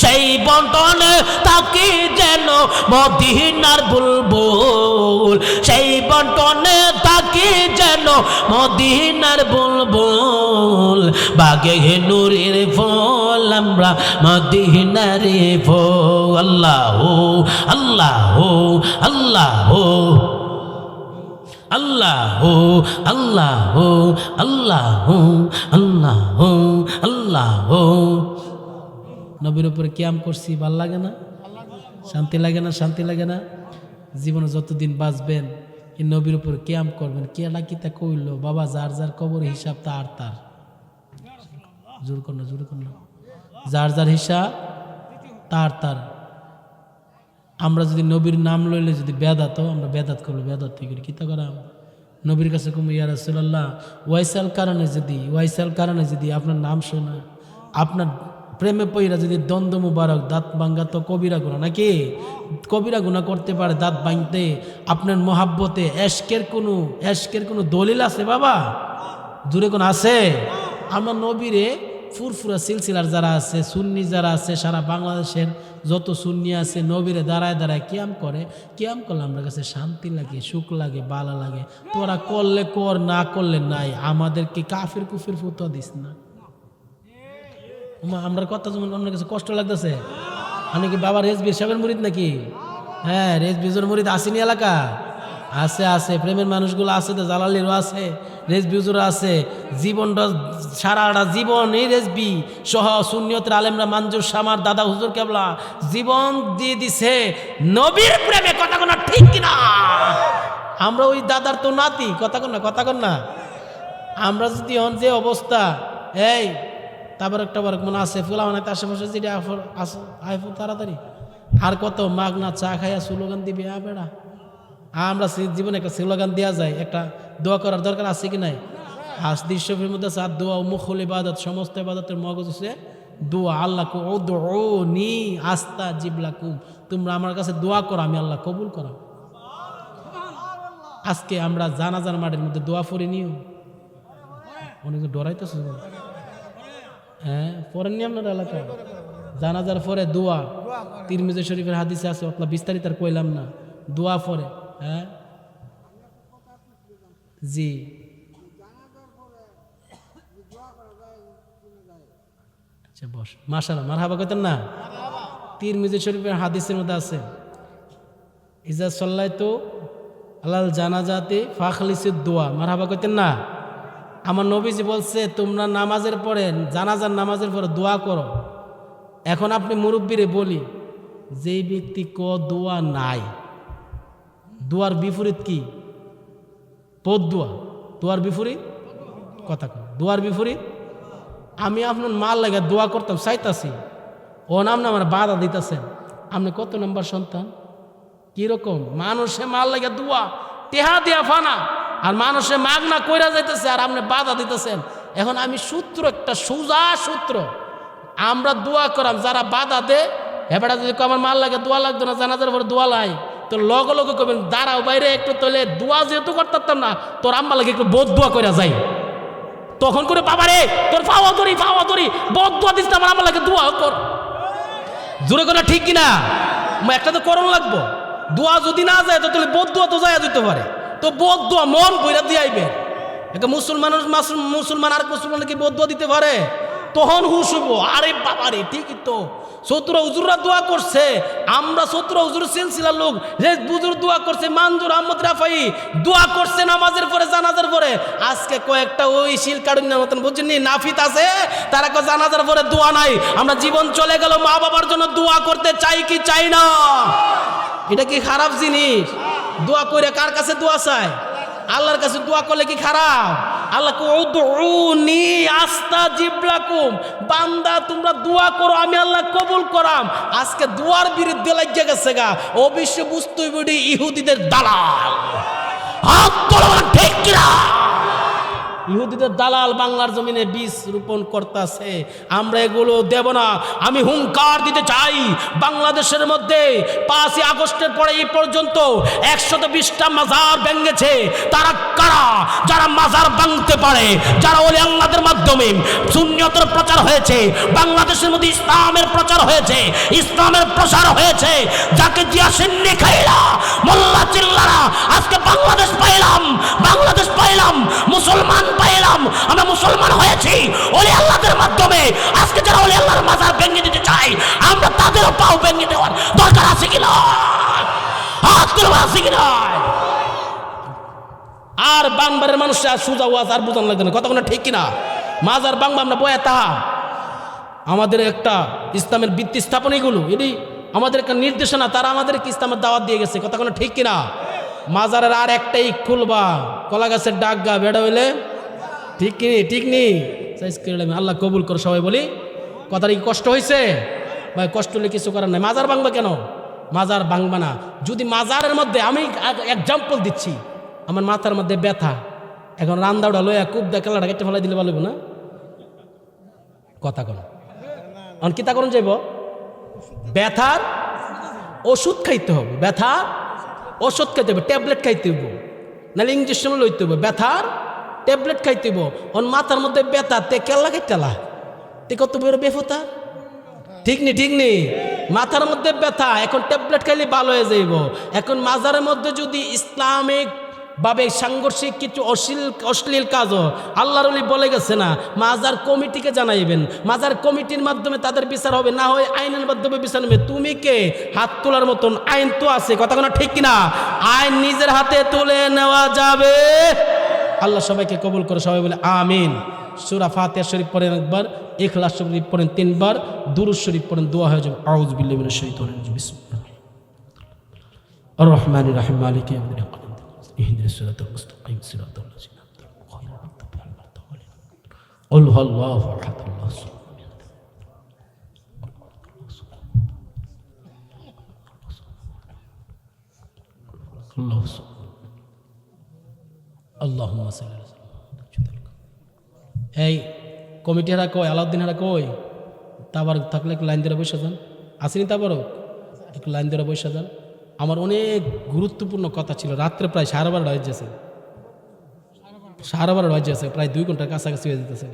সেই বন্টনে তাকে যেন মদিনার বুলবুল, সেই বন্টনে তাকে যেন মদিনার বুলবুল। বাগে নুরির ফুল আমরা মদিনারে ফুল। আল্লাহ আল্লাহ আল্লাহ আল্লাহ আল্লাহ আল্লাহ আল্লাহ আল্লাহ। নবীর উপরে কিয়াম করছি, ভাল লাগে না? শান্তি লাগে না? শান্তি লাগে না? জীবনে যতদিন বাঁচবেন এই নবীর উপর কিয়াম করবেন। কেলা কি তা কইল বাবা, যার যার কবর হিসাব তার তার, জোর কর না, জোর কর না, যার যার হিসাব তার তার। আমরা যদি নবীর নাম লইলে যদি বেদাত, আমরা বেদাত করবো, বেদাত থেকে কিতা করা নবীর কাছে কম, ইয়া রাসূলুল্লাহ ওয়াইসাল কারণে যদি আপনার নাম শোনা, আপনার প্রেমে পইরা যদি দ্বন্দ্ব মুবারক, দাঁত ভাঙ্গা তো কবিরা গুনাহ নাকি? কবিরা গুনাহ করতে পারে দাঁত ভাঙতে। আপনার মহাব্বতে এশকের কোনো দলিল আছে বাবা? জুড়ে কোন আছে? আমরা নবীরে ফুরফুরা সিলসিলার যারা আছে, সুন্নি যারা আছে, সারা বাংলাদেশের যত সুন্নি আছে নবীরে দাঁড়ায় দাঁড়ায় কিয়াম করে। কিয়াম করলে আমরা কাছে শান্তি লাগে, সুখ লাগে, ভালো লাগে। তোরা করলে কর, না করলে নাই। আমাদেরকে কাফির কুফির ফতোয়া দিস না। আমরা কথা যেমন আপনার কাছে কষ্ট লাগতেছে। আমি কি বাবা রেজবি সাহেবের মুরিদ নাকি? হ্যাঁ, রেজবিজোর মুরিদ আসেনি এলাকা? আছে আছে, প্রেমের মানুষগুলো আছে, তো জালালিরও আছে, রেজবিজোরও আছে। জীবনটা সারাটা জীবন এই রেজবি সহ সুন্নিয়তের আলেমরা, মানজুর শামার দাদা হুজুর কেবলা জীবন দিয়ে দিছে নবীর প্রেমে। কথা কন না, ঠিক কিনা? আমরা ওই দাদার তো নাতি। কথা কন না, কথা কন না। আমরা যদি হন যে অবস্থা, এই তারপর একটা বার মনে আছে ফুলা মানে আশেপাশে যেটা আইফো তাড়াতাড়ি আর কত মাগনা চা খাইয়া স্লোগান দিবে বেড়া। আমরা জীবনে একটা স্লোগান দেওয়া যায়, একটা দোয়া করার দরকার আছে কি নাই? হাসদিস শরীফের মধ্যে আছে দোয়া মুখল ইবাদত, সমস্ত ইবাদতের মগজ হচ্ছে দোয়া। আল্লাহ উদউনি আস্তাজিব লাকুম, তোমরা আমার কাছে দোয়া করো, আমি আল্লাহ কবুল করাম। আজকে আমরা জানাজার মাঠের মধ্যে দোয়া পড়ি নিও, অনেক ডরাইতেছে। হ্যাঁ, পড়েননি আপনার এলাকায়? জানাজার পরে দোয়া তিরমিজি শরীফের হাদিসে আছে, অতলা বিস্তারিত আর কইলাম না। দোয়া পড়ে। হ্যাঁ জি, আচ্ছা বস। মাশাআল্লাহ, মারহাবা কইতেন না? তিরমিজি শরীফের হাদিসের মধ্যে আছে, ইজা সাল্লাইতু আলাল জানাজাতি ফাখলিসুদ দোয়া। মারহাবা কইতেন না? আমার নবীজি বলছে তোমরা নামাজের পরে, জানাজার নামাজের পরে দোয়া করো। এখন আপনি মুরব্বীরে বলি, যেই ব্যক্তি দোয়া নাই, দোয়ার বিপরীত কি? পদ দোয়া। দোয়ার বিপরীত কথা কন, দোয়ার বিপরীত। আমি আপনার মাল লাগে দোয়া করতাম চাইতাছি, ও নাম না আমার বাধা দিতেছেন। আপনি কত নম্বর সন্তান? কিরকম মানুষে মাল লাগে দোয়া টেহা দিয়া ফানা, আর মানুষে মাগনা কইরা যাইতেছে, আর আপনি বাধা দিতেছেন। এখন আমি সূত্র, একটা সোজা সূত্র, আমরা দোয়া করাম, যারা বাধা দে হেবেটা যদি আমার মাল লাগে দোয়া লাগতো না, জানাজার পরে দোয়া লাই, তো লগে লগে কবেন দাঁড়াও বাইরে একটু, তোলে দোয়া যেহেতু করতাম না, তোর আম্মা লাগে একটু বোধ দোয়া করে যাই। তখন করে বাবারে তোর পাওয়া ধরি বোধ দোয়া দিস, আমার আম্মা লাগে দোয়া কর। জোরে করে ঠিক কিনা? একটা তো করণ লাগবো। দোয়া যদি না যায় তো তাহলে বোধ দোয়া তো যায় যেতে পারে, তো বোধ দোয়া মন বইরা দিয়ে আইবে। একটা মুসলমান আর মুসলমানকে বোধ দোয়া দিতে পারে? তখন হুশ হইব, আরে বাবারে ঠিকই তো সত্তর হুজুররা দোয়া করছে, আমরা সত্তর হুজুর সিলসিলার লোক, বুজুর দোয়া করছে, মানজুর আহমদ রাফাই দোয়া করছে নামাজের পরে, জানাজার পরে। আজকে কয়েকটা ওই শিল কাড়ুন্নার মতন বুঝছেন নাফিত আছে, তারা জানাজার পরে দোয়া নাই। আমরা জীবন চলে গেল, মা বাবার জন্য দোয়া করতে চাই কি চাই না? এটা কি খারাপ জিনিস? দোয়া করে কার কাছে দোয়া চায়? আল্লাহর কাছে দোয়া করলে কি খারাপ? আল্লাহ উদউনি আস্তাজিব লাকুম, বান্দা তোমরা দোয়া করো, আমি আল্লাহ কবুল করাম। আজকে দোয়ার বিরুদ্ধে লাগিয়ে গেছে গা অবশ্য বুঝতেই বলি ইহুদিদের দালাল। হাত তোলা ঠিক কিনা? ইহুদিদের দালাল বাংলার জমিনে বীজ রোপণ করতেছে, আমরা এগুলো দেব না। আমি হুঙ্কার দিতে চাই, বাংলাদেশের মধ্যে 5ই আগস্টের পরে এই পর্যন্ত 120টা মাজার ভেঙেছে। তারা কারা? যারা মাজার ভাঙতে পারে, যারা ওলি আল্লাহদের মাধ্যমে সুন্নিয়তের প্রচার হয়েছে, বাংলাদেশের মধ্যে ইসলামের প্রচার হয়েছে, ইসলামের প্রসার হয়েছে, যাকে জিয়া সিন্নি খাইলা মোল্লা চিল্লারা আজকে বাংলাদেশ পাইলাম, বাংলাদেশ পাইলাম, মুসলমান পাইলাম, আমরা মুসলমান হয়েছি ওলি আল্লাহদের মাধ্যমে। আজকে যারা ওলি আল্লাহর মাজার ভেঙে দিতে চাই, আমরা তাদেরও পাও ভেঙে দেওয়ার দরকার আছে কিনা? হাত তুলে আছে কিনা? আর বাংলার মানুষরা সুজা ওয়াজ আর বুঝানো লাগবে না, কথা কোনো ঠিক কিনা? মাজার বাংলা আমরা বয়া তাহা আমাদের একটা ইসলামের ভিত্তি স্থাপন, এগুলো এটি আমাদের একটা নির্দেশনা, তারা আমাদেরকে ইসলামের দাওয়াত দিয়ে গেছে, কথা কোনো ঠিক কিনা? মাজারের আর একটাই খুলবা কলা গাছের ডাক গা বেড়া হইলে ঠিক কি? ঠিক নি? আল্লাহ কবুল করে সবাই বলি। কথার কি কষ্ট হয়েছে ভাই? কষ্ট হলে কিছু করার নাই। মাজার ভাঙবা কেন? মাজার ভাঙবা না। যদি মাজারের মধ্যে, আমি এক্সাম্পল দিচ্ছি, আমার মাথার মধ্যে ব্যথা, এখন রান্দাওটা লইয়া খুব দেখালাটা কেটে ফেলাই দিলে ভালো না? কথা কন এখন কিতা করুন যাইব? ব্যথার ওষুধ খাইতে হবে, ব্যথার ওষুধ খাইতে হবে, ট্যাবলেট খাইতে হইব, নাহলে ইঞ্জেকশন লইতে হবে। ব্যথার ট্যাবলেট খাইতে হইব। ওর মাথার মধ্যে ব্যথা তে কেল্লা খাইতেলা তে কত বড় বেফতা, ঠিক নি মাথার মধ্যে ব্যথা, এখন ট্যাবলেট খাইলে ভালো হয়ে যাইব। এখন মাজারের মধ্যে যদি ইসলামিক ভাবে সাংঘর্ষিক কিছু অশ্লীল কাজও আল্লাহর ওলি বলে গেছে না, মাজার কমিটিকে জানাইবেন, মাজার কমিটির মাধ্যমে তাদের বিচার হবে, না হয় আইনের মাধ্যমে বিচার নেবে। তুমি কে হাত তোলার মতন? আইন তো আছে, কথা কোনো ঠিক কিনা? আইন নিজের হাতে তুলে নেওয়া যাবে। আল্লাহ সবাইকে কবুল করে, সবাই বলে আমিন। সূরা ফাতিহা শরীফ পড়েন একবার, ইখলাস শরীফ পড়েন 3 বার, দুরূদ শরীফ পড়েন, দোয়া হয়ে যাবে। আউযু বিল্লাহি মিনাশ শাইতানির রাজিম। বিসমিল্লাহির আর রহমানির রহিম, মালিকি ইয়াউমিদ্দিন, ইহদিনাস সিরাতাল মুস্তাকিম, সিরাতাল লাযিনা আন'আমতা আলাইহিম, কুল হুয়াল্লাহু আহাদ, আল্লাহus সামাদ, আল্লাহুস সামাদ, আল্লাহুম্মা সাল্লি আলা সাইয়্যিদিনা। এই কমিটিরা কই, আলাউদ্দিনরা কই? তাবারক থাকলে একটু লাইন ধরে বসে যান। আসেনি তাবারক? একটু লাইন ধরে বসে যান। আমার অনেক গুরুত্বপূর্ণ কথা ছিল, রাত্রে প্রায় 12:30 হয়ে যাচ্ছে, 12:30 হয়ে যাচ্ছে, প্রায় 2 ঘন্টার কাছাকাছি হয়ে যেতেছে।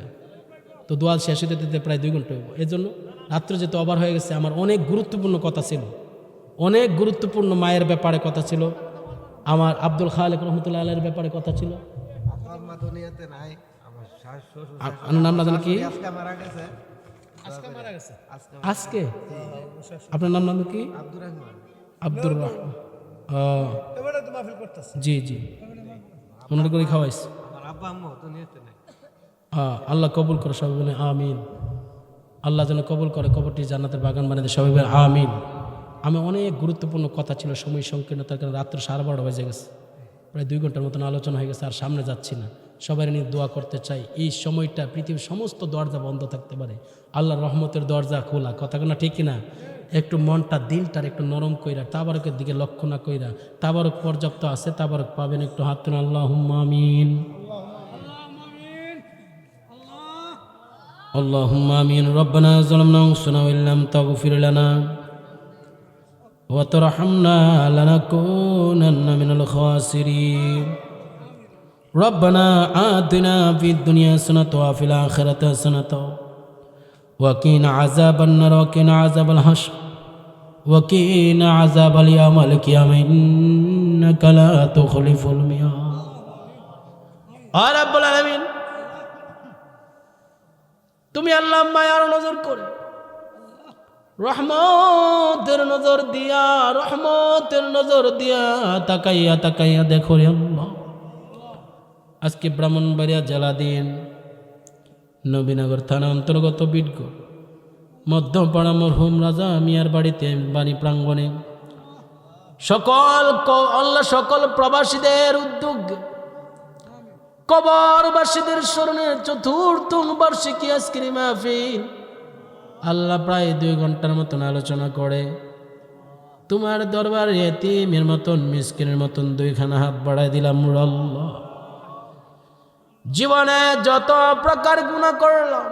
তো দোয়া শেষ হতে দিতে প্রায় 2 ঘন্টা হইব। এই জন্য রাত্রে যেতে অবার হয়ে গেছে। আমার অনেক গুরুত্বপূর্ণ কথা ছিল, অনেক গুরুত্বপূর্ণ মায়ের ব্যাপারে কথা ছিল, আমার আব্দুল খালেক রহমতুল্লাহ আলাইহির ব্যাপারে কথা ছিল। আমার নাম না জানি কি? আজকে আপনার নাম কি? আব্দুর রহমান। জি জি, মনে করে খাওয়াইস। আল্লাহ কবুল করে, সবাই বলে আমিন। আল্লাহ যেন কবুল করে, কবরটি জান্নাতের বাগান বানিয়ে দেয়, সবাই বলে আমিন। আমি অনেক গুরুত্বপূর্ণ কথা ছিল, সময় সংকীর্ণতার কারণে রাত্রে 12:30 বেজে গেছে, প্রায় 2 ঘন্টার মতন আলোচনা হয়ে গেছে, আর সামনে যাচ্ছি না। সবাই নিয়ে দোয়া করতে চাই, এই সময়টা পৃথিবীর সমস্ত দরজা বন্ধ থাকতে পারে, আল্লাহর রহমতের দরজা খোলা, কথা না ঠিক কিনা? একটু মনটা দিলটার একটু নরম কইরা, তাবারকের দিকে লক্ষ্য না কইরা, তাবারক পর্যাপ্ত আছে, তাবারক পাবেন, একটু হাত তুলে আল্লাহুম্মা আমিন, আল্লাহুম্মা আমিন। রব্বানা যালামনা আনফুসানা ওয়া ইল্লাম তাগফির লানা ওয়া তারহামনা লানাকুনান্না মিনাল খাসিরিন। রব্বানা আতিনা ফিদ দুনিয়া হাসানাতাও ওয়া ফিল আখিরাতি হাসানাতাও ওয়া কিনা আযাবান নার ওয়া কিনা আযাবাল হাশর ওয়া কিনা আযাবাল ইয়াউমিল কিয়ামা ইন্নাকা লা তুখলিফুল মিয়াদ। আর রাব্বুল আলামিন, তুমি আল্লাহ মায়ার নজর করে, রহমতের নজর দিয়া, রহমতের নজর দিয়া তাকাইয়া তাকাইয়া দেখো রে আল্লাহ, আজকে ব্রাহ্মণবাড়িয়া জেলাধীন নবীনগর থানা অন্তর্গত বিটগো মধ্যপাড়া মরহুম রাজা মিয়ার বাড়িতে, বাড়ি প্রাঙ্গণে সকল প্রবাসীদের উদ্যোগ, কবরবাসীদের স্মরণে ৪র্থ বার্ষিকী আজকের মাহফিল। আল্লাহ প্রায় 2 ঘন্টার মতন আলোচনা করে, তোমার দরবারে এতিমের মতন, মিসকিনের মতন 2খানা হাত বাড়াই দিলাম আল্লাহ। জীবনে যত প্রকার গুনাহ করলাম,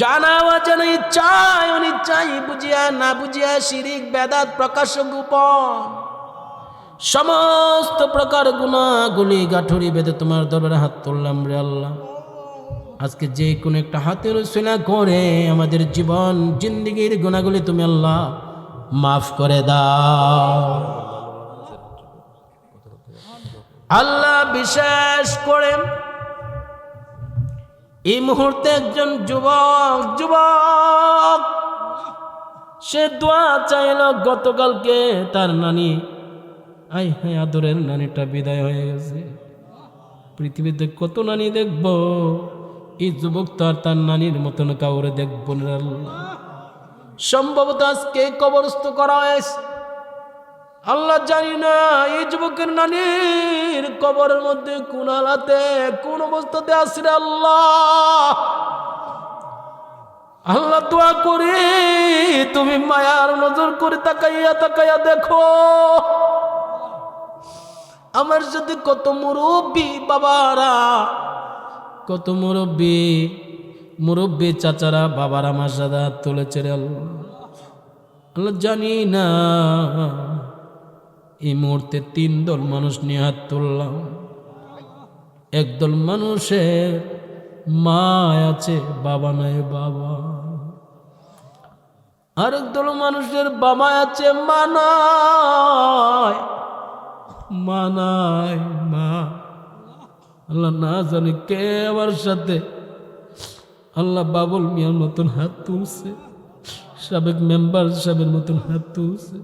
জানা অজানা, ইচ্ছায় অনিচ্ছায়, বুঝিয়া না বুঝিয়া, শিরিক বেদাত প্রকাশ্য গোপন, সমস্ত প্রকার গুনাহগুলি গাঠুরি বেঁধে তোমার দরবারে হাত তুললাম রে আল্লাহ। আজকে যে কোনো একটা হাতের উসিলা করে আমাদের জীবন জিন্দেগির গুনাহগুলি তুমি আল্লাহ মাফ করে দাও আল্লাহ। বিশেষ করে এই মুহূর্তে একজন যুবক সে দোয়া চাইল, গতকালকে তার নানি, আদরের নানিটা বিদায় হয়ে গেছে। পৃথিবীতে কত নানি দেখব, এই যুবক তো আর তার নানির মতন কাউরে দেখব না। সম্ভবত আজকে কবরস্থ করা হয়েছে, আল্লাহ জানি না এই যুবকের নানির কবরের মধ্যে কোন হালাতে, কোন অবস্থাতে আসছে আল্লাহ। আল্লাহ দোয়া করি, তুমি মায়ার নজর করে তাকাইয়া তাকাইয়া দেখো, আমার সাথে কত মুরব্বী বাবারা, কত মুরব্বী চাচারা, বাবারা আমার সাথে হাত তুলেছে রে আল্লাহ। জানি না এই মুহূর্তে 3 দল মানুষ নিয়ে হাত তুললাম। একদল মানুষের মা আছে বাবা নাই বাবা। আরেক দল মানুষের বাবা আছে মা নাই, মা নাই মা। আল্লাহ না জানে কে আমার সাথে আল্লাহ বাবুল মিয়ার মতন হাত তুলছে, সাবেক মেম্বার সাহেবের মতন হাত তুলছে।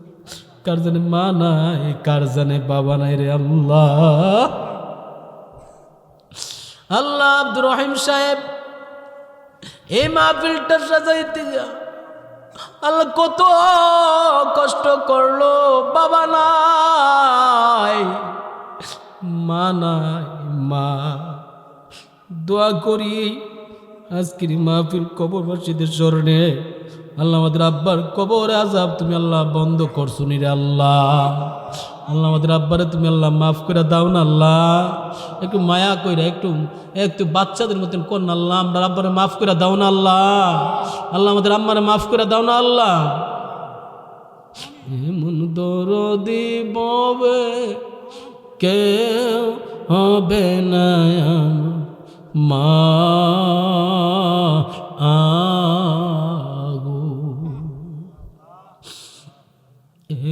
কার জানে মা নাই, কার জানে বাবা নাই রে আল্লাহ। আল্লাহ আব্দুর রহিম সাহেব এই মাহফিলটা সাজাইতে যা আল্লাহ কত কষ্ট করলো, বাবা নাই মা নাই মা। দোয়া করি আজকের মাহফিল কবরবাসীদের স্মরণে আল্লাহ আমাদের আব্বার কবরে আযাব তুমি আল্লাহ বন্ধ করছো নি রে আল্লাহ। আল্লাহ আমাদের আব্বারে তুমি আল্লাহ মাফ করে দাও না আল্লাহ, একটু মায়া কইরা একটু বাচ্চাদের মতন কর না আল্লাহ। আমরা আব্বারে মাফ করে দাও না আল্লাহ। আল্লাহ আমাদের আম্মারে মাফ করে দাও না আল্লাহ। এমন দরদি ববে কেউ হবে না মা আগো।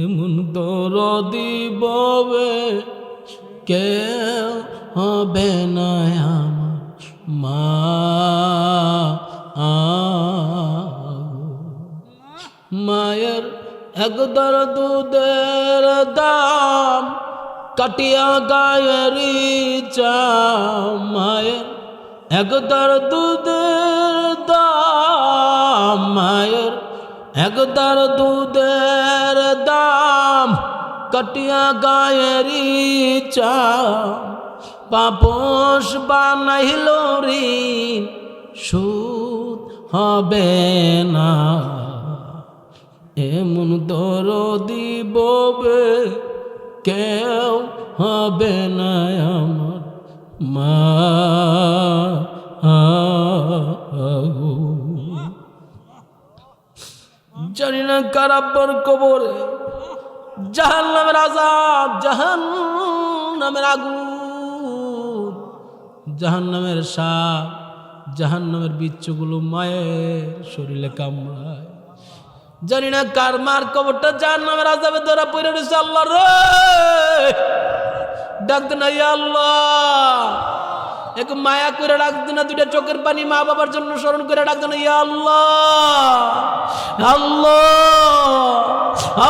এমন দরদি ববে কেউ হবে না আমার মা আগো। মায়ের একদার দুধের দাম কাটিয়া গায়েরি চাম, মায়ের একদার দুধের দাম, মায়ের একদার দুধের দাম কাটিয়া গায়েরি চাম। পাপোশ বানাইল ঋণ সুদ হবে না, এমন দরদি ববে কেউ হবে না আমার মা আগো। জানি না কার আব্বার কবরে জাহান্নামের আযাব, জাহান্নামের আগুন, জাহান্নামের সাপ, জাহান্নামের বিচ্ছুগুলো মায়ের শরীরে কামড়ায়। জানি না কার মার কবরটা জাহান্নামের আযাবে ধরা পড়ে রয়েছে। আল্লাহ রে ডাক দে না ইয়া আল্লাহ, এক মায়া করে ডাক দে না, দুইটা চোখের পানি মা বাবার জন্য স্মরণ করে ডাক দে না ইয়া আল্লাহ আল্লাহ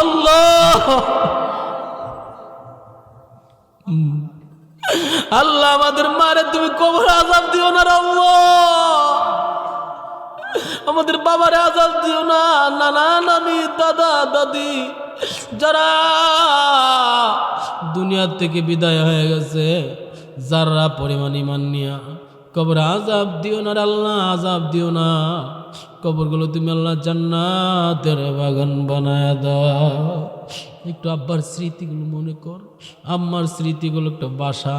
আল্লাহ। আল্লাহ আমাদের মারে তুমি কবর আযাব দিও না রে আল্লাহ, আমাদের বাবারে আযাব দিও না। নানা নানি দাদা দাদি যারা দুনিয়ার থেকে বিদায় হয়ে গেছে, যারা পরিমাণ ইমান নিয়া কবর আযাব দিও না রে আল্লাহ, আযাব দিও না। কবরগুলো তুমি আল্লাহ জান্নাতের বাগান বানায় দাও। একটু আব্বার স্মৃতিগুলো মনে কর, আম্মার স্মৃতিগুলো একটা বাসা।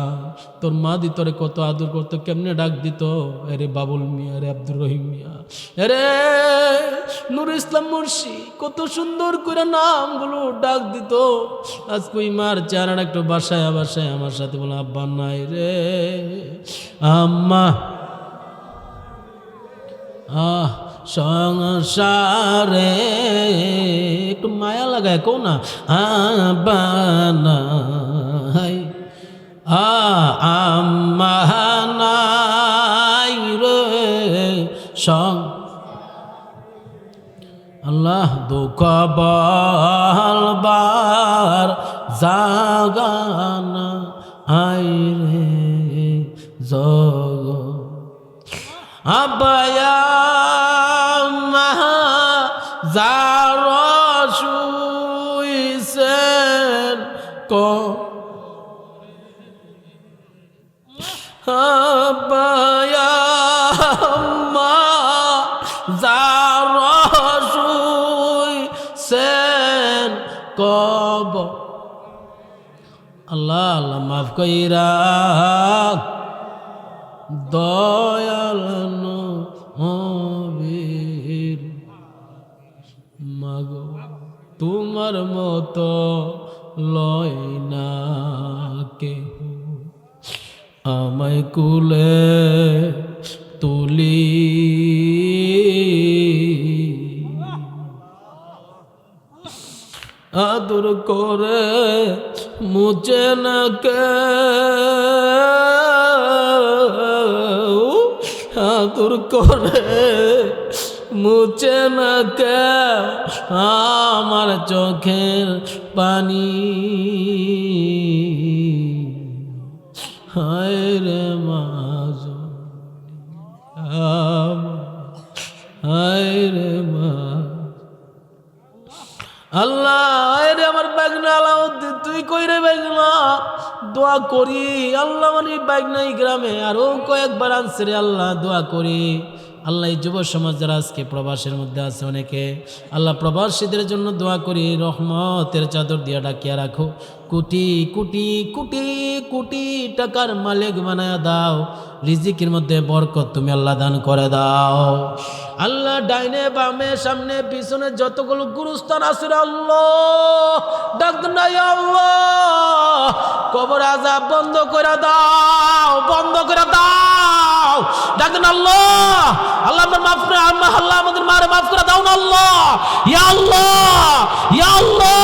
তোর মা দি তোরে কত আদর করতো, কেমনে ডাক দিত, এরে বাবুল মিয়া, রে আব্দুর রহিম মিয়া, এরে নুর ইসলাম মুর্শি, কত সুন্দর করে নামগুলো ডাক দিত। আজকে ওই মার চেহারা একটু বাসায় বাসায় আমার সাথে বলে আব্বা নাই রে আম্মা সংসারে একটু মায়া লাগায় কো না আব্বা নাই আম্মা নাই রে সং আল্লাহ দুঃখ বলবার জাগানা আই রে জগ আবায়া যার শুইছেন আবায়া যার শুইছেন কব আল্লাহ আল্লাহ মাফ কইরা দয়াল নবীর মাগো তোমার মতো লয় না কেহ আমায় কুলে তুলি আদর করে মুছে না কেউ আদর করে মুছে না কেউ আমার চোখের পানি হায় রে মা হায় রে মা আল্লাহ রে আমার বাগনা আলাউদ্দিন তুই কই রে বাগনা দোয়া করি আল্লাহ মানে বাগনা এই গ্রামে আরো কয়েকবার আনছে রে আল্লাহ দোয়া করি আল্লাহ এই যুব সমাজ যারা আজকে প্রবাসের মধ্যে আছে অনেকে আল্লাহ প্রবাসীদের জন্য দোয়া করি রহমতের চাদর দিয়া ডাকিয়া রাখো কোটি কোটি কোটি কোটি টাকার মালিক বানায়া দাও রিজিকের মধ্যে বরকত তুমি আল্লাহ দান করে দাও আল্লাহ ডাইনে বামে সামনে পিছনে যতগুলো গুরুস্থান আছে আল্লাহ ডাক নাই আল্লাহ কবর আযাব বন্ধ করে দাও বন্ধ করে দাও ডাক আল্লাহ আল্লাহ আমার মাফ করে আল্লাহ আমাদের মারে মাফ করে দাও না আল্লাহ ইয়া আল্লাহ ইয়া আল্লাহ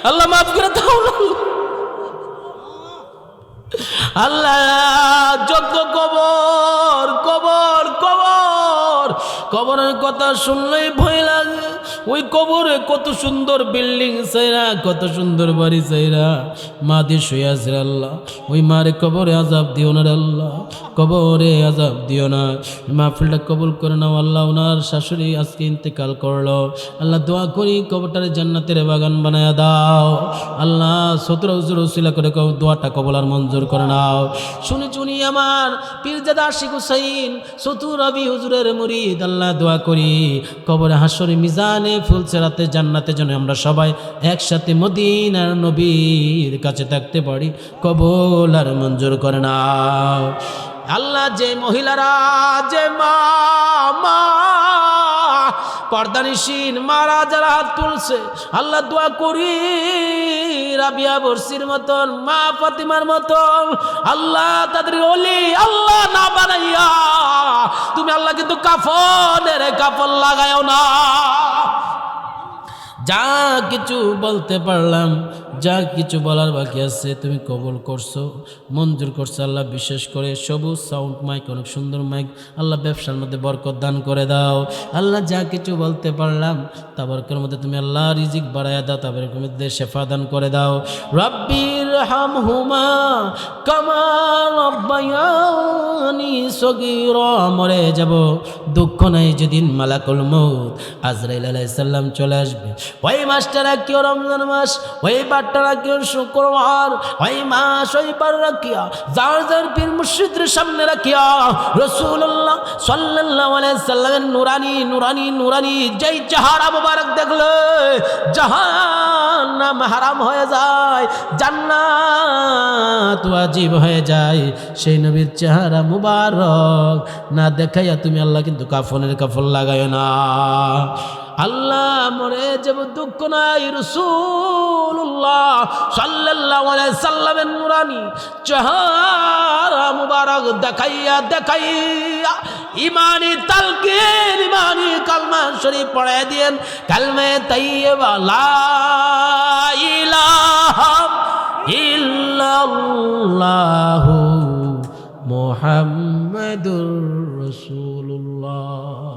আল্লাহ মাফ করে দাও না আল্লাহ যত কবর কবর কবর কবরের কথা শুনলেই ভয় লাগে ওই কবরে কত সুন্দর বিল্ডিং চাইরা কত সুন্দর বাড়ি চাইরা মা দিয়ে শুয়ে আছে আল্লাহ ওই মারে কবরে আজাব দিও না আল্লাহ কবরে আজাব দিও না মাহফিলটা কবুল করে নাও আল্লাহ ওনার শাশুড়ি আজকে ইন্তেকাল করলো আল্লাহ দোয়া করি কবরটারে জান্নাতের বাগান বানায়া দাও আল্লাহ 17 হুজুর উসিলা করে দোয়াটা কবুল আর মঞ্জুর করে নাও শুনি শুনি আমার পীরজাদা আশিক হুসাইন চতুর রবি হুজুরের মুরিদ আল্লাহ দোয়া করি কবরে হাসরে মিজানে ফুলসেরাতে জান্নাতে যেন আমরা সবাই একসাথে মদিনার নবীর কাছে থাকতে পারি কবুল আর মঞ্জুর করে নাও আল্লাহ যে মহিলারা যে মা পর্দানিসীন মারা যারা হাত তুলছে আল্লাহ দোয়া করি রাবিয়া বর্ষির মতন মা ফাতিমার মতন আল্লাহ তাদের ওলি আল্লাহ না বানাইয়া তুমি আল্লাহ কিন্তু কাফন লাগায়ও না যা কিছু বলতে পারলাম যা কিছু বলার বাকি আছে তুমি কবুল করছো মঞ্জুর করছো আল্লাহ বিশেষ করে সবুজ সাউন্ড মাইক অনেক সুন্দর মাইক আল্লাহ ব্যবসার মধ্যে বরকত দান করে দাও আল্লাহ যা কিছু বলতে পারলাম তাবারকের মধ্যে তুমি আল্লাহ রিজিক বাড়ায়া দাও তাবারকের মধ্যে শেফা দান করে দাও রাব্বির হামহুমা কামা রাব্বায়ানি সগীরা মরে যাব দুঃখ নাই যেদিন মালাকুল মউত আজরাইল আলাইহিস সালাম চলে আসবে ওই মাসটা রাখিও রমজান মাস ওই বারটা রাখিও শুক্রবার ওই মাস ওই বার রাখিয়া যার যার পীর মুর্শিদের সামনে রাখিয়া রাসূলুল্লাহ সাল্লাল্লাহু আলাইহি সাল্লামের নুরানি নুরানি নুরানি যেই চেহারা মুবারক দেখলে জাহান্নাম হারাম হয়ে যায় জান্নাত ওয়াজিব হয়ে যায় সেই নবীর চেহারা মুবারক না দেখাইয়া তুমি আল্লাহ কিন্তু কাফনের কাফন লাগায় না আল্লাহ মরে যাব দুঃখ নাই রাসূলুল্লাহ সাল্লাল্লাহু আলাইহি সাল্লামের নুরানি চেহারা মুবারক দেখাইয়া দেখাইয়া ইমানি তালকিন ইমানি কালমা শরীফ পড়ে দেন কালমে তাইয়্যিবা লা ইলাহা ইল্লাল্লাহু মুহাম্মাদুর রাসূলুল্লাহ।